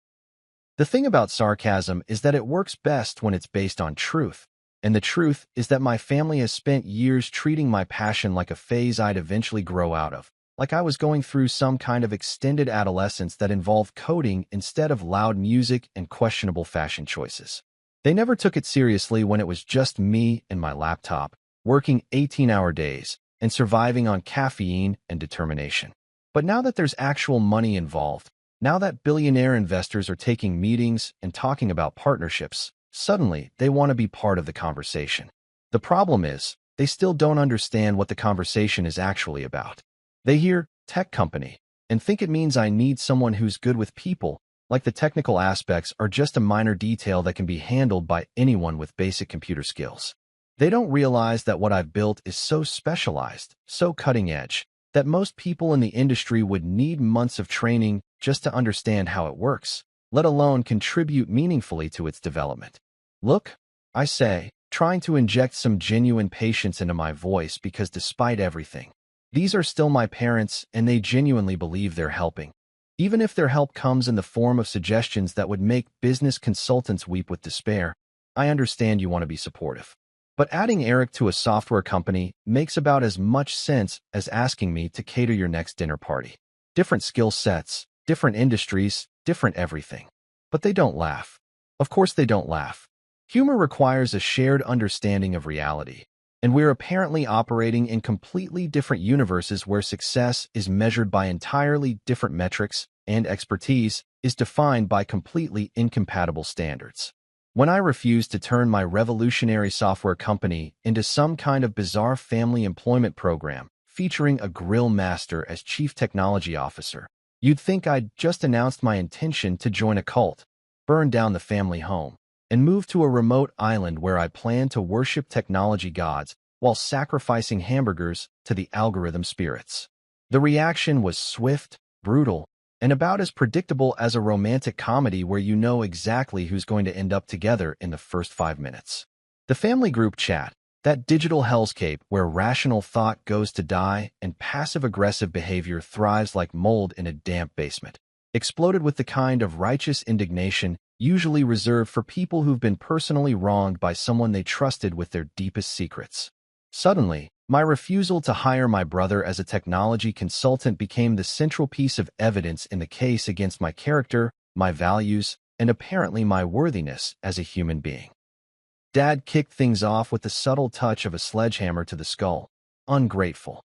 The thing about sarcasm is that it works best when it's based on truth. And the truth is that my family has spent years treating my passion like a phase I'd eventually grow out of, like I was going through some kind of extended adolescence that involved coding instead of loud music and questionable fashion choices. They never took it seriously when it was just me and my laptop, working 18-hour days and surviving on caffeine and determination. But now that there's actual money involved, now that billionaire investors are taking meetings and talking about partnerships, suddenly they want to be part of the conversation. The problem is, they still don't understand what the conversation is actually about. They hear tech company and think it means I need someone who's good with people, like the technical aspects are just a minor detail that can be handled by anyone with basic computer skills. They don't realize that what I've built is so specialized, so cutting edge, that most people in the industry would need months of training just to understand how it works, let alone contribute meaningfully to its development. Look, I say, trying to inject some genuine patience into my voice because despite everything, these are still my parents and they genuinely believe they're helping. Even if their help comes in the form of suggestions that would make business consultants weep with despair, I understand you want to be supportive. But adding Eric to a software company makes about as much sense as asking me to cater your next dinner party. Different skill sets, different industries, different everything. But they don't laugh. Of course they don't laugh. Humor requires a shared understanding of reality, and we're apparently operating in completely different universes where success is measured by entirely different metrics and expertise is defined by completely incompatible standards. When I refused to turn my revolutionary software company into some kind of bizarre family employment program featuring a grill master as chief technology officer, you'd think I'd just announced my intention to join a cult, burn down the family home, and move to a remote island where I plan to worship technology gods while sacrificing hamburgers to the algorithm spirits. The reaction was swift, brutal, and about as predictable as a romantic comedy where you know exactly who's going to end up together in the first 5 minutes. The family group chat, that digital hellscape where rational thought goes to die and passive-aggressive behavior thrives like mold in a damp basement, exploded with the kind of righteous indignation usually reserved for people who've been personally wronged by someone they trusted with their deepest secrets. Suddenly, my refusal to hire my brother as a technology consultant became the central piece of evidence in the case against my character, my values, and apparently my worthiness as a human being. Dad kicked things off with the subtle touch of a sledgehammer to the skull. Ungrateful.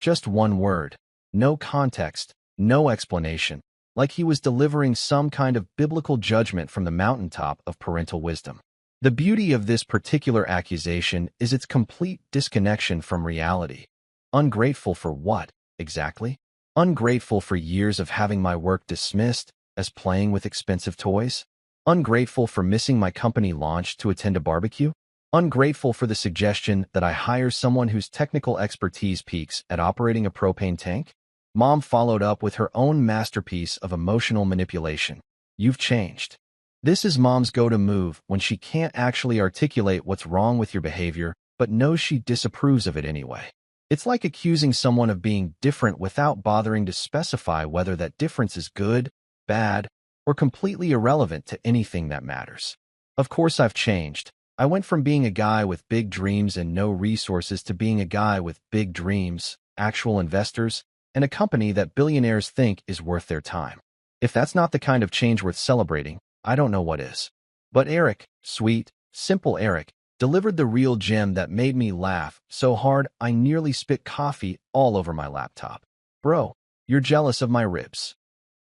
Just one word. No context, no explanation, like he was delivering some kind of biblical judgment from the mountaintop of parental wisdom. The beauty of this particular accusation is its complete disconnection from reality. Ungrateful for what, exactly? Ungrateful for years of having my work dismissed as playing with expensive toys? Ungrateful for missing my company launch to attend a barbecue? Ungrateful for the suggestion that I hire someone whose technical expertise peaks at operating a propane tank? Mom followed up with her own masterpiece of emotional manipulation. You've changed. This is Mom's go-to move when she can't actually articulate what's wrong with your behavior, but knows she disapproves of it anyway. It's like accusing someone of being different without bothering to specify whether that difference is good, bad, or completely irrelevant to anything that matters. Of course I've changed. I went from being a guy with big dreams and no resources to being a guy with big dreams, actual investors, and a company that billionaires think is worth their time. If that's not the kind of change worth celebrating, I don't know what is. But Eric, sweet, simple Eric, delivered the real gem that made me laugh so hard I nearly spit coffee all over my laptop. Bro, you're jealous of my ribs.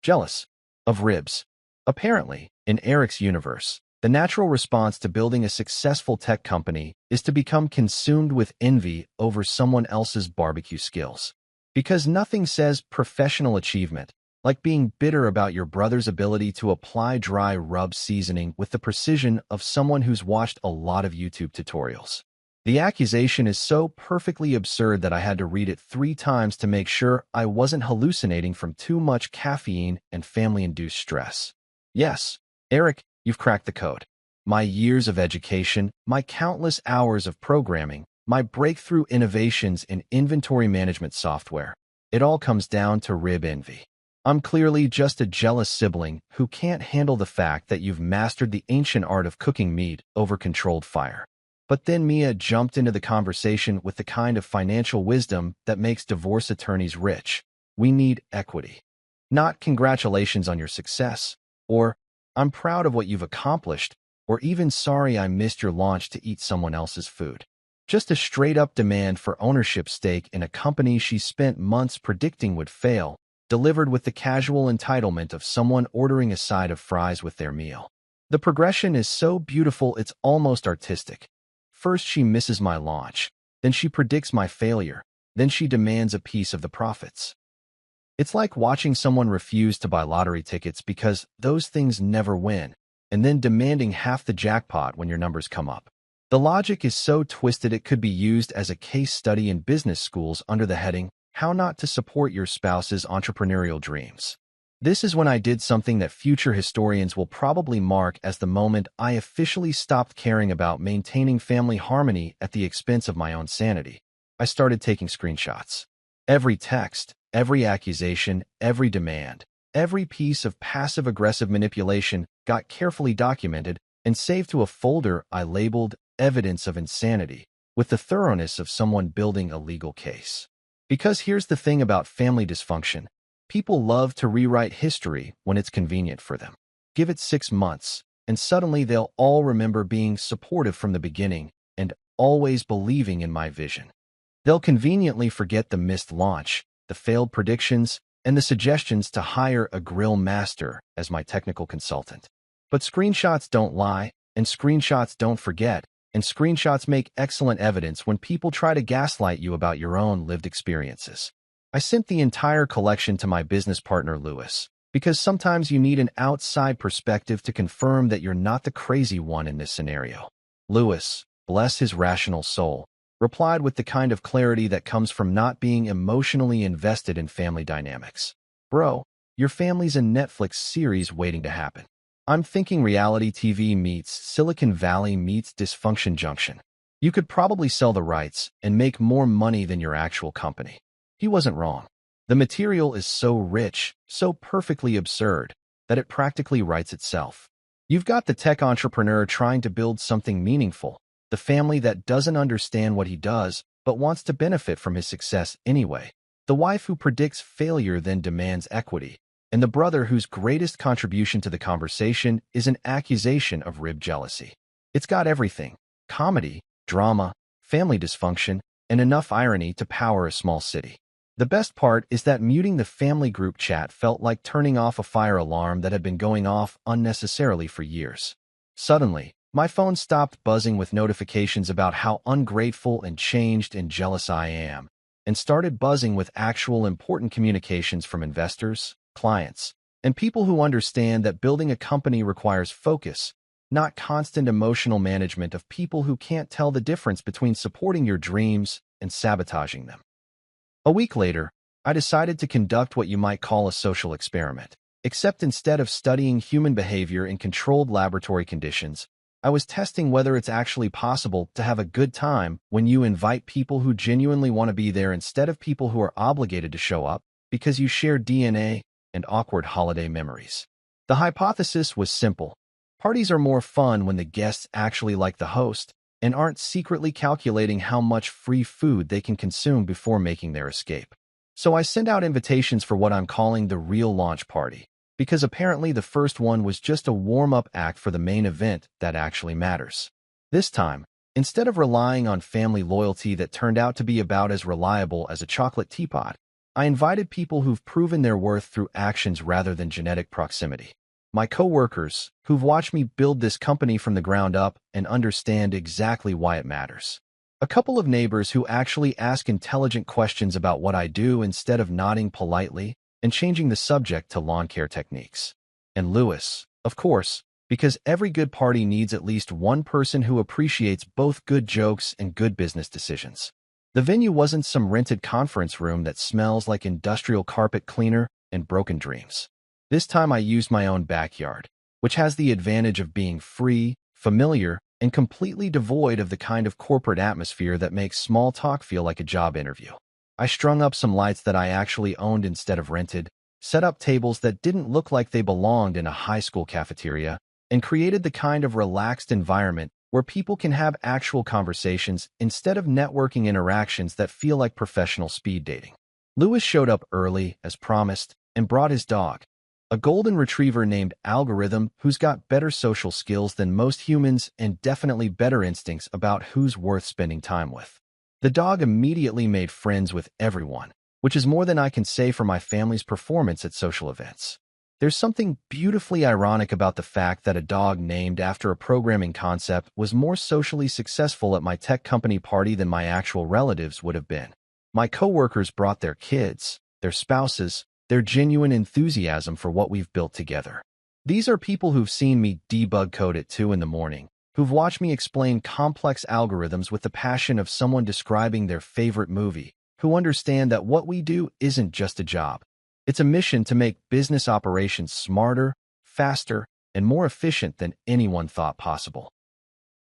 Jealous of ribs. Apparently, in Eric's universe, the natural response to building a successful tech company is to become consumed with envy over someone else's barbecue skills. Because nothing says professional achievement like being bitter about your brother's ability to apply dry rub seasoning with the precision of someone who's watched a lot of YouTube tutorials. The accusation is so perfectly absurd that I had to read it 3 times to make sure I wasn't hallucinating from too much caffeine and family-induced stress. Yes, Eric, you've cracked the code. My years of education, my countless hours of programming, my breakthrough innovations in inventory management software, it all comes down to rib envy. I'm clearly just a jealous sibling who can't handle the fact that you've mastered the ancient art of cooking meat over controlled fire. But then Mia jumped into the conversation with the kind of financial wisdom that makes divorce attorneys rich. We need equity. Not congratulations on your success, or I'm proud of what you've accomplished, or even sorry I missed your launch to eat someone else's food. Just a straight-up demand for ownership stake in a company she spent months predicting would fail, delivered with the casual entitlement of someone ordering a side of fries with their meal. The progression is so beautiful it's almost artistic. First she misses my launch, then she predicts my failure, then she demands a piece of the profits. It's like watching someone refuse to buy lottery tickets because those things never win, and then demanding half the jackpot when your numbers come up. The logic is so twisted it could be used as a case study in business schools under the heading, How Not to Support Your Spouse's Entrepreneurial Dreams. This is when I did something that future historians will probably mark as the moment I officially stopped caring about maintaining family harmony at the expense of my own sanity. I started taking screenshots. Every text, every accusation, every demand, every piece of passive-aggressive manipulation got carefully documented and saved to a folder I labeled Evidence of Insanity, with the thoroughness of someone building a legal case. Because here's the thing about family dysfunction. People love to rewrite history when it's convenient for them. Give it 6 months, and suddenly they'll all remember being supportive from the beginning and always believing in my vision. They'll conveniently forget the missed launch, the failed predictions, and the suggestions to hire a grill master as my technical consultant. But screenshots don't lie, And screenshots don't forget, and screenshots make excellent evidence when people try to gaslight you about your own lived experiences. I sent the entire collection to my business partner, Lewis, because sometimes you need an outside perspective to confirm that you're not the crazy one in this scenario. Lewis, bless his rational soul, replied with the kind of clarity that comes from not being emotionally invested in family dynamics. Bro, your family's a Netflix series waiting to happen. I'm thinking reality TV meets Silicon Valley meets Dysfunction Junction. You could probably sell the rights and make more money than your actual company. He wasn't wrong. The material is so rich, so perfectly absurd, that it practically writes itself. You've got the tech entrepreneur trying to build something meaningful, the family that doesn't understand what he does but wants to benefit from his success anyway, the wife who predicts failure then demands equity, and the brother whose greatest contribution to the conversation is an accusation of rib jealousy. It's got everything: comedy, drama, family dysfunction, and enough irony to power a small city. The best part is that muting the family group chat felt like turning off a fire alarm that had been going off unnecessarily for years. Suddenly, my phone stopped buzzing with notifications about how ungrateful and changed and jealous I am, and started buzzing with actual important communications from investors, clients, and people who understand that building a company requires focus, not constant emotional management of people who can't tell the difference between supporting your dreams and sabotaging them. A week later, I decided to conduct what you might call a social experiment. Except instead of studying human behavior in controlled laboratory conditions, I was testing whether it's actually possible to have a good time when you invite people who genuinely want to be there instead of people who are obligated to show up because you share DNA and awkward holiday memories. The hypothesis was simple. Parties are more fun when the guests actually like the host and aren't secretly calculating how much free food they can consume before making their escape. So I sent out invitations for what I'm calling the real launch party, because apparently the first one was just a warm-up act for the main event that actually matters. This time, instead of relying on family loyalty that turned out to be about as reliable as a chocolate teapot, I invited people who've proven their worth through actions rather than genetic proximity. My coworkers, who've watched me build this company from the ground up and understand exactly why it matters. A couple of neighbors who actually ask intelligent questions about what I do instead of nodding politely and changing the subject to lawn care techniques. And Lewis, of course, because every good party needs at least one person who appreciates both good jokes and good business decisions. The venue wasn't some rented conference room that smells like industrial carpet cleaner and broken dreams. This time I used my own backyard, which has the advantage of being free, familiar, and completely devoid of the kind of corporate atmosphere that makes small talk feel like a job interview. I strung up some lights that I actually owned instead of rented, set up tables that didn't look like they belonged in a high school cafeteria, and created the kind of relaxed environment where people can have actual conversations instead of networking interactions that feel like professional speed dating. Lewis showed up early, as promised, and brought his dog, a golden retriever named Algorithm who's got better social skills than most humans and definitely better instincts about who's worth spending time with. The dog immediately made friends with everyone, which is more than I can say for my family's performance at social events. There's something beautifully ironic about the fact that a dog named after a programming concept was more socially successful at my tech company party than my actual relatives would have been. My coworkers brought their kids, their spouses, their genuine enthusiasm for what we've built together. These are people who've seen me debug code at 2 in the morning, who've watched me explain complex algorithms with the passion of someone describing their favorite movie, who understand that what we do isn't just a job. It's a mission to make business operations smarter, faster, and more efficient than anyone thought possible.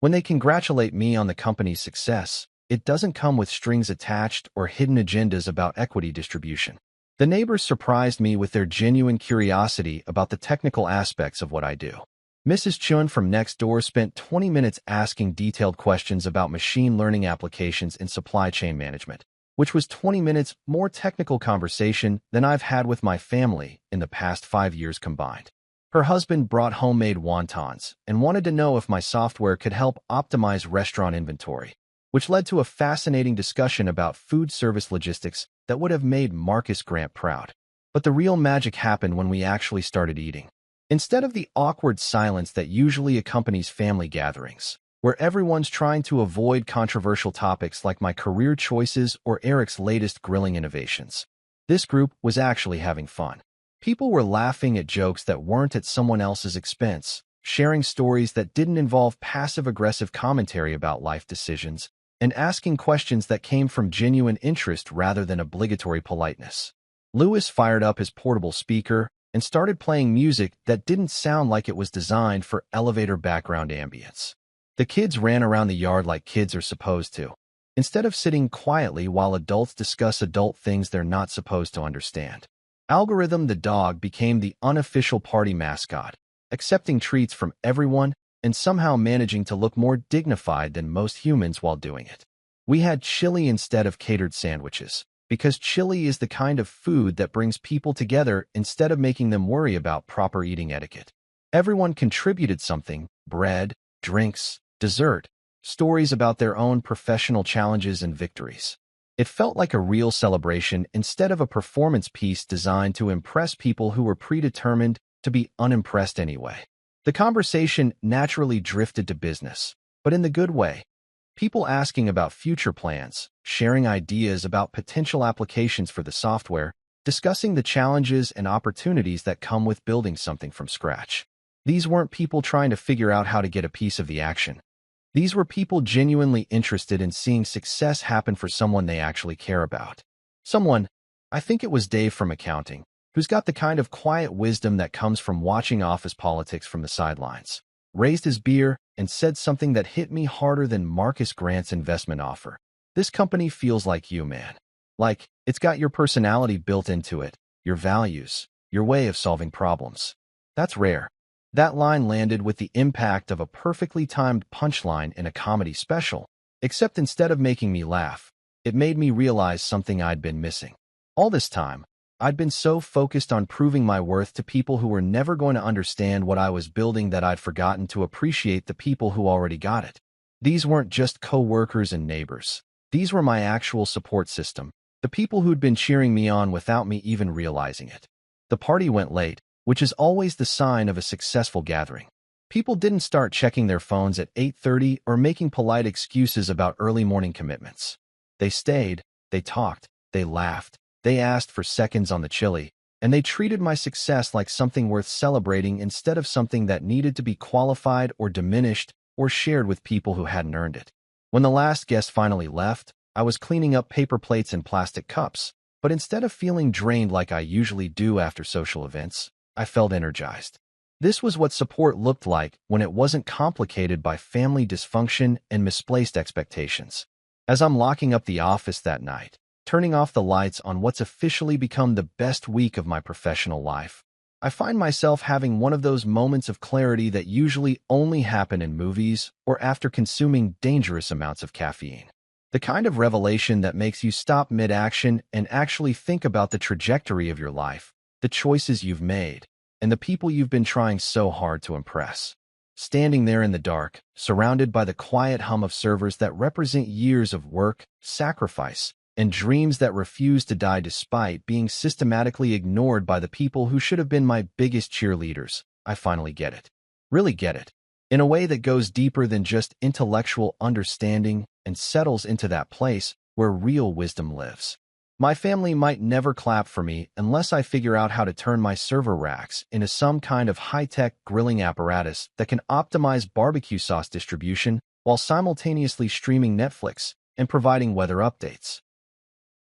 When they congratulate me on the company's success, it doesn't come with strings attached or hidden agendas about equity distribution. The neighbors surprised me with their genuine curiosity about the technical aspects of what I do. Mrs. Chun from next door spent 20 minutes asking detailed questions about machine learning applications in supply chain management, which was 20 minutes more technical conversation than I've had with my family in the past 5 years combined. Her husband brought homemade wontons and wanted to know if my software could help optimize restaurant inventory, which led to a fascinating discussion about food service logistics that would have made Marcus Grant proud. But the real magic happened when we actually started eating. Instead of the awkward silence that usually accompanies family gatherings, where everyone's trying to avoid controversial topics like my career choices or Eric's latest grilling innovations, this group was actually having fun. People were laughing at jokes that weren't at someone else's expense, sharing stories that didn't involve passive-aggressive commentary about life decisions, and asking questions that came from genuine interest rather than obligatory politeness. Lewis fired up his portable speaker and started playing music that didn't sound like it was designed for elevator background ambience. The kids ran around the yard like kids are supposed to, instead of sitting quietly while adults discuss adult things they're not supposed to understand. Algorithm the dog became the unofficial party mascot, accepting treats from everyone and somehow managing to look more dignified than most humans while doing it. We had chili instead of catered sandwiches, because chili is the kind of food that brings people together instead of making them worry about proper eating etiquette. Everyone contributed something: bread, drinks, dessert, stories about their own professional challenges and victories. It felt like a real celebration instead of a performance piece designed to impress people who were predetermined to be unimpressed anyway. The conversation naturally drifted to business, but in the good way. People asking about future plans, sharing ideas about potential applications for the software, discussing the challenges and opportunities that come with building something from scratch. These weren't people trying to figure out how to get a piece of the action. These were people genuinely interested in seeing success happen for someone they actually care about. Someone, I think it was Dave from accounting, who's got the kind of quiet wisdom that comes from watching office politics from the sidelines, raised his beer and said something that hit me harder than Marcus Grant's investment offer. This company feels like you, man. Like, it's got your personality built into it, your values, your way of solving problems. That's rare. That line landed with the impact of a perfectly timed punchline in a comedy special, except instead of making me laugh, it made me realize something I'd been missing. All this time, I'd been so focused on proving my worth to people who were never going to understand what I was building that I'd forgotten to appreciate the people who already got it. These weren't just co-workers and neighbors. These were my actual support system, the people who'd been cheering me on without me even realizing it. The party went late, which is always the sign of a successful gathering. People didn't start checking their phones at 8:30 or making polite excuses about early morning commitments. They stayed, they talked, they laughed, they asked for seconds on the chili, and they treated my success like something worth celebrating instead of something that needed to be qualified or diminished or shared with people who hadn't earned it. When the last guest finally left, I was cleaning up paper plates and plastic cups, but instead of feeling drained like I usually do after social events, I felt energized. This was what support looked like when it wasn't complicated by family dysfunction and misplaced expectations. As I'm locking up the office that night, turning off the lights on what's officially become the best week of my professional life, I find myself having one of those moments of clarity that usually only happen in movies or after consuming dangerous amounts of caffeine. The kind of revelation that makes you stop mid-action and actually think about the trajectory of your life, the choices you've made, and the people you've been trying so hard to impress. Standing there in the dark, surrounded by the quiet hum of servers that represent years of work, sacrifice, and dreams that refuse to die despite being systematically ignored by the people who should have been my biggest cheerleaders, I finally get it. Really get it. In a way that goes deeper than just intellectual understanding and settles into that place where real wisdom lives. My family might never clap for me unless I figure out how to turn my server racks into some kind of high-tech grilling apparatus that can optimize barbecue sauce distribution while simultaneously streaming Netflix and providing weather updates.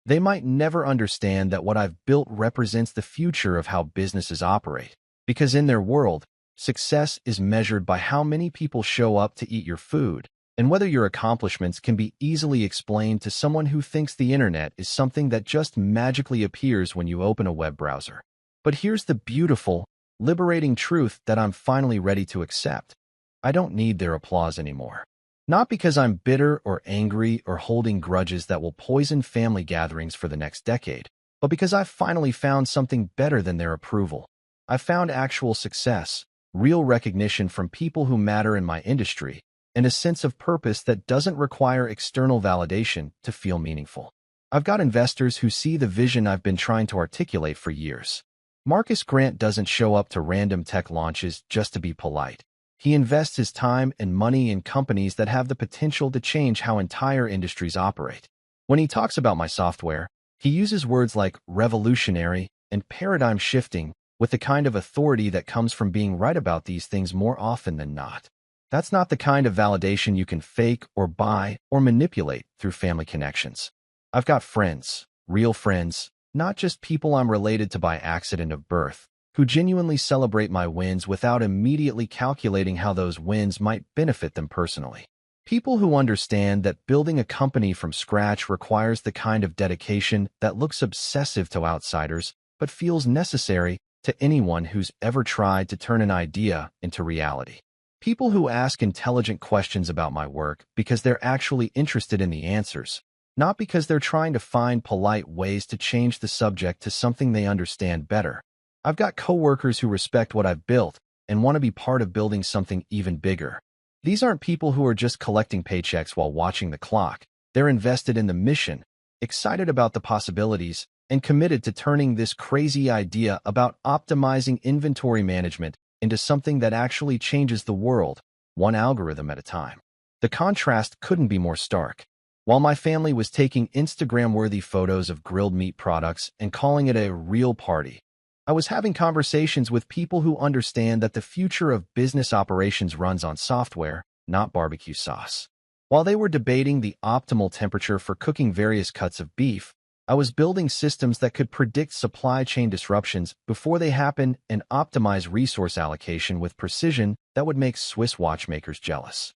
They might never understand that what I've built represents the future of how businesses operate, because in their world, success is measured by how many people show up to eat your food, and whether your accomplishments can be easily explained to someone who thinks the internet is something that just magically appears when you open a web browser. But here's the beautiful, liberating truth that I'm finally ready to accept. I don't need their applause anymore. Not because I'm bitter or angry or holding grudges that will poison family gatherings for the next decade, but because I've finally found something better than their approval. I've found actual success, real recognition from people who matter in my industry, and a sense of purpose that doesn't require external validation to feel meaningful. I've got investors who see the vision I've been trying to articulate for years. Marcus Grant doesn't show up to random tech launches just to be polite. He invests his time and money in companies that have the potential to change how entire industries operate. When he talks about my software, he uses words like revolutionary and paradigm shifting with the kind of authority that comes from being right about these things more often than not. That's not the kind of validation you can fake or buy or manipulate through family connections. I've got friends, real friends, not just people I'm related to by accident of birth, who genuinely celebrate my wins without immediately calculating how those wins might benefit them personally. People who understand that building a company from scratch requires the kind of dedication that looks obsessive to outsiders but feels necessary to anyone who's ever tried to turn an idea into reality. People who ask intelligent questions about my work because they're actually interested in the answers, not because they're trying to find polite ways to change the subject to something they understand better. I've got coworkers who respect what I've built and want to be part of building something even bigger. These aren't people who are just collecting paychecks while watching the clock. They're invested in the mission, excited about the possibilities, and committed to turning this crazy idea about optimizing inventory management into something that actually changes the world, one algorithm at a time. The contrast couldn't be more stark. While my family was taking Instagram-worthy photos of grilled meat products and calling it a real party, I was having conversations with people who understand that the future of business operations runs on software, not barbecue sauce. While they were debating the optimal temperature for cooking various cuts of beef, I was building systems that could predict supply chain disruptions before they happen and optimize resource allocation with precision that would make Swiss watchmakers jealous.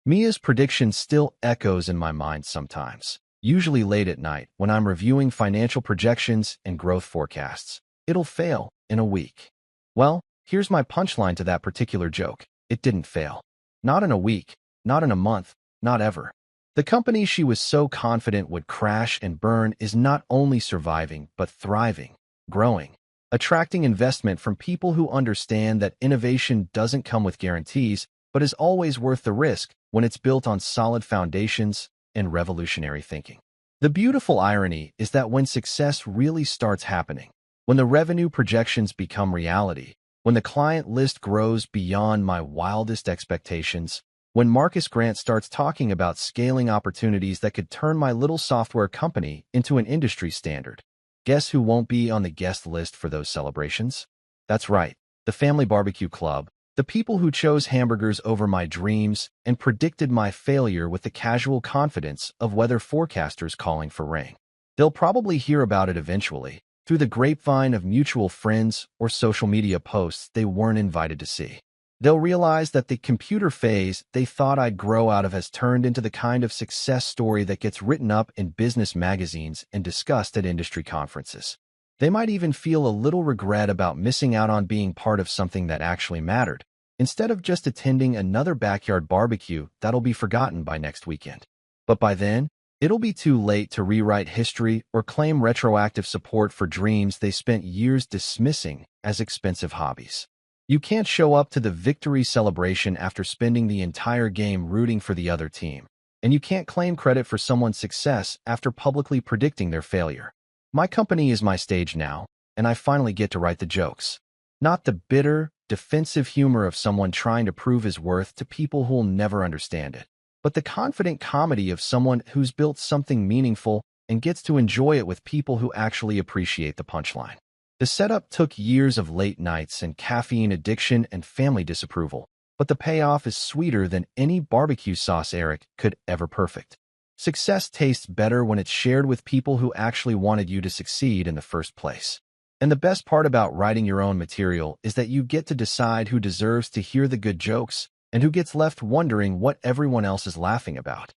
Mia's prediction still echoes in my mind sometimes, usually late at night when I'm reviewing financial projections and growth forecasts. It'll fail in a week. Well, here's my punchline to that particular joke. It didn't fail. Not in a week, not in a month, not ever. The company she was so confident would crash and burn is not only surviving, but thriving, growing, attracting investment from people who understand that innovation doesn't come with guarantees, but is always worth the risk when it's built on solid foundations and revolutionary thinking. The beautiful irony is that when success really starts happening, when the revenue projections become reality, when the client list grows beyond my wildest expectations, when Marcus Grant starts talking about scaling opportunities that could turn my little software company into an industry standard, guess who won't be on the guest list for those celebrations? That's right, the Family Barbecue Club, the people who chose hamburgers over my dreams and predicted my failure with the casual confidence of weather forecasters calling for rain. They'll probably hear about it eventually, through the grapevine of mutual friends or social media posts they weren't invited to see. They'll realize that the computer phase they thought I'd grow out of has turned into the kind of success story that gets written up in business magazines and discussed at industry conferences. They might even feel a little regret about missing out on being part of something that actually mattered, instead of just attending another backyard barbecue that'll be forgotten by next weekend. But by then, it'll be too late to rewrite history or claim retroactive support for dreams they spent years dismissing as expensive hobbies. You can't show up to the victory celebration after spending the entire game rooting for the other team, and you can't claim credit for someone's success after publicly predicting their failure. My company is my stage now, and I finally get to write the jokes. Not the bitter, defensive humor of someone trying to prove his worth to people who'll never understand it, but the confident comedy of someone who's built something meaningful and gets to enjoy it with people who actually appreciate the punchline. The setup took years of late nights and caffeine addiction and family disapproval, but the payoff is sweeter than any barbecue sauce Eric could ever perfect. Success tastes better when it's shared with people who actually wanted you to succeed in the first place. And the best part about writing your own material is that you get to decide who deserves to hear the good jokes and who gets left wondering what everyone else is laughing about.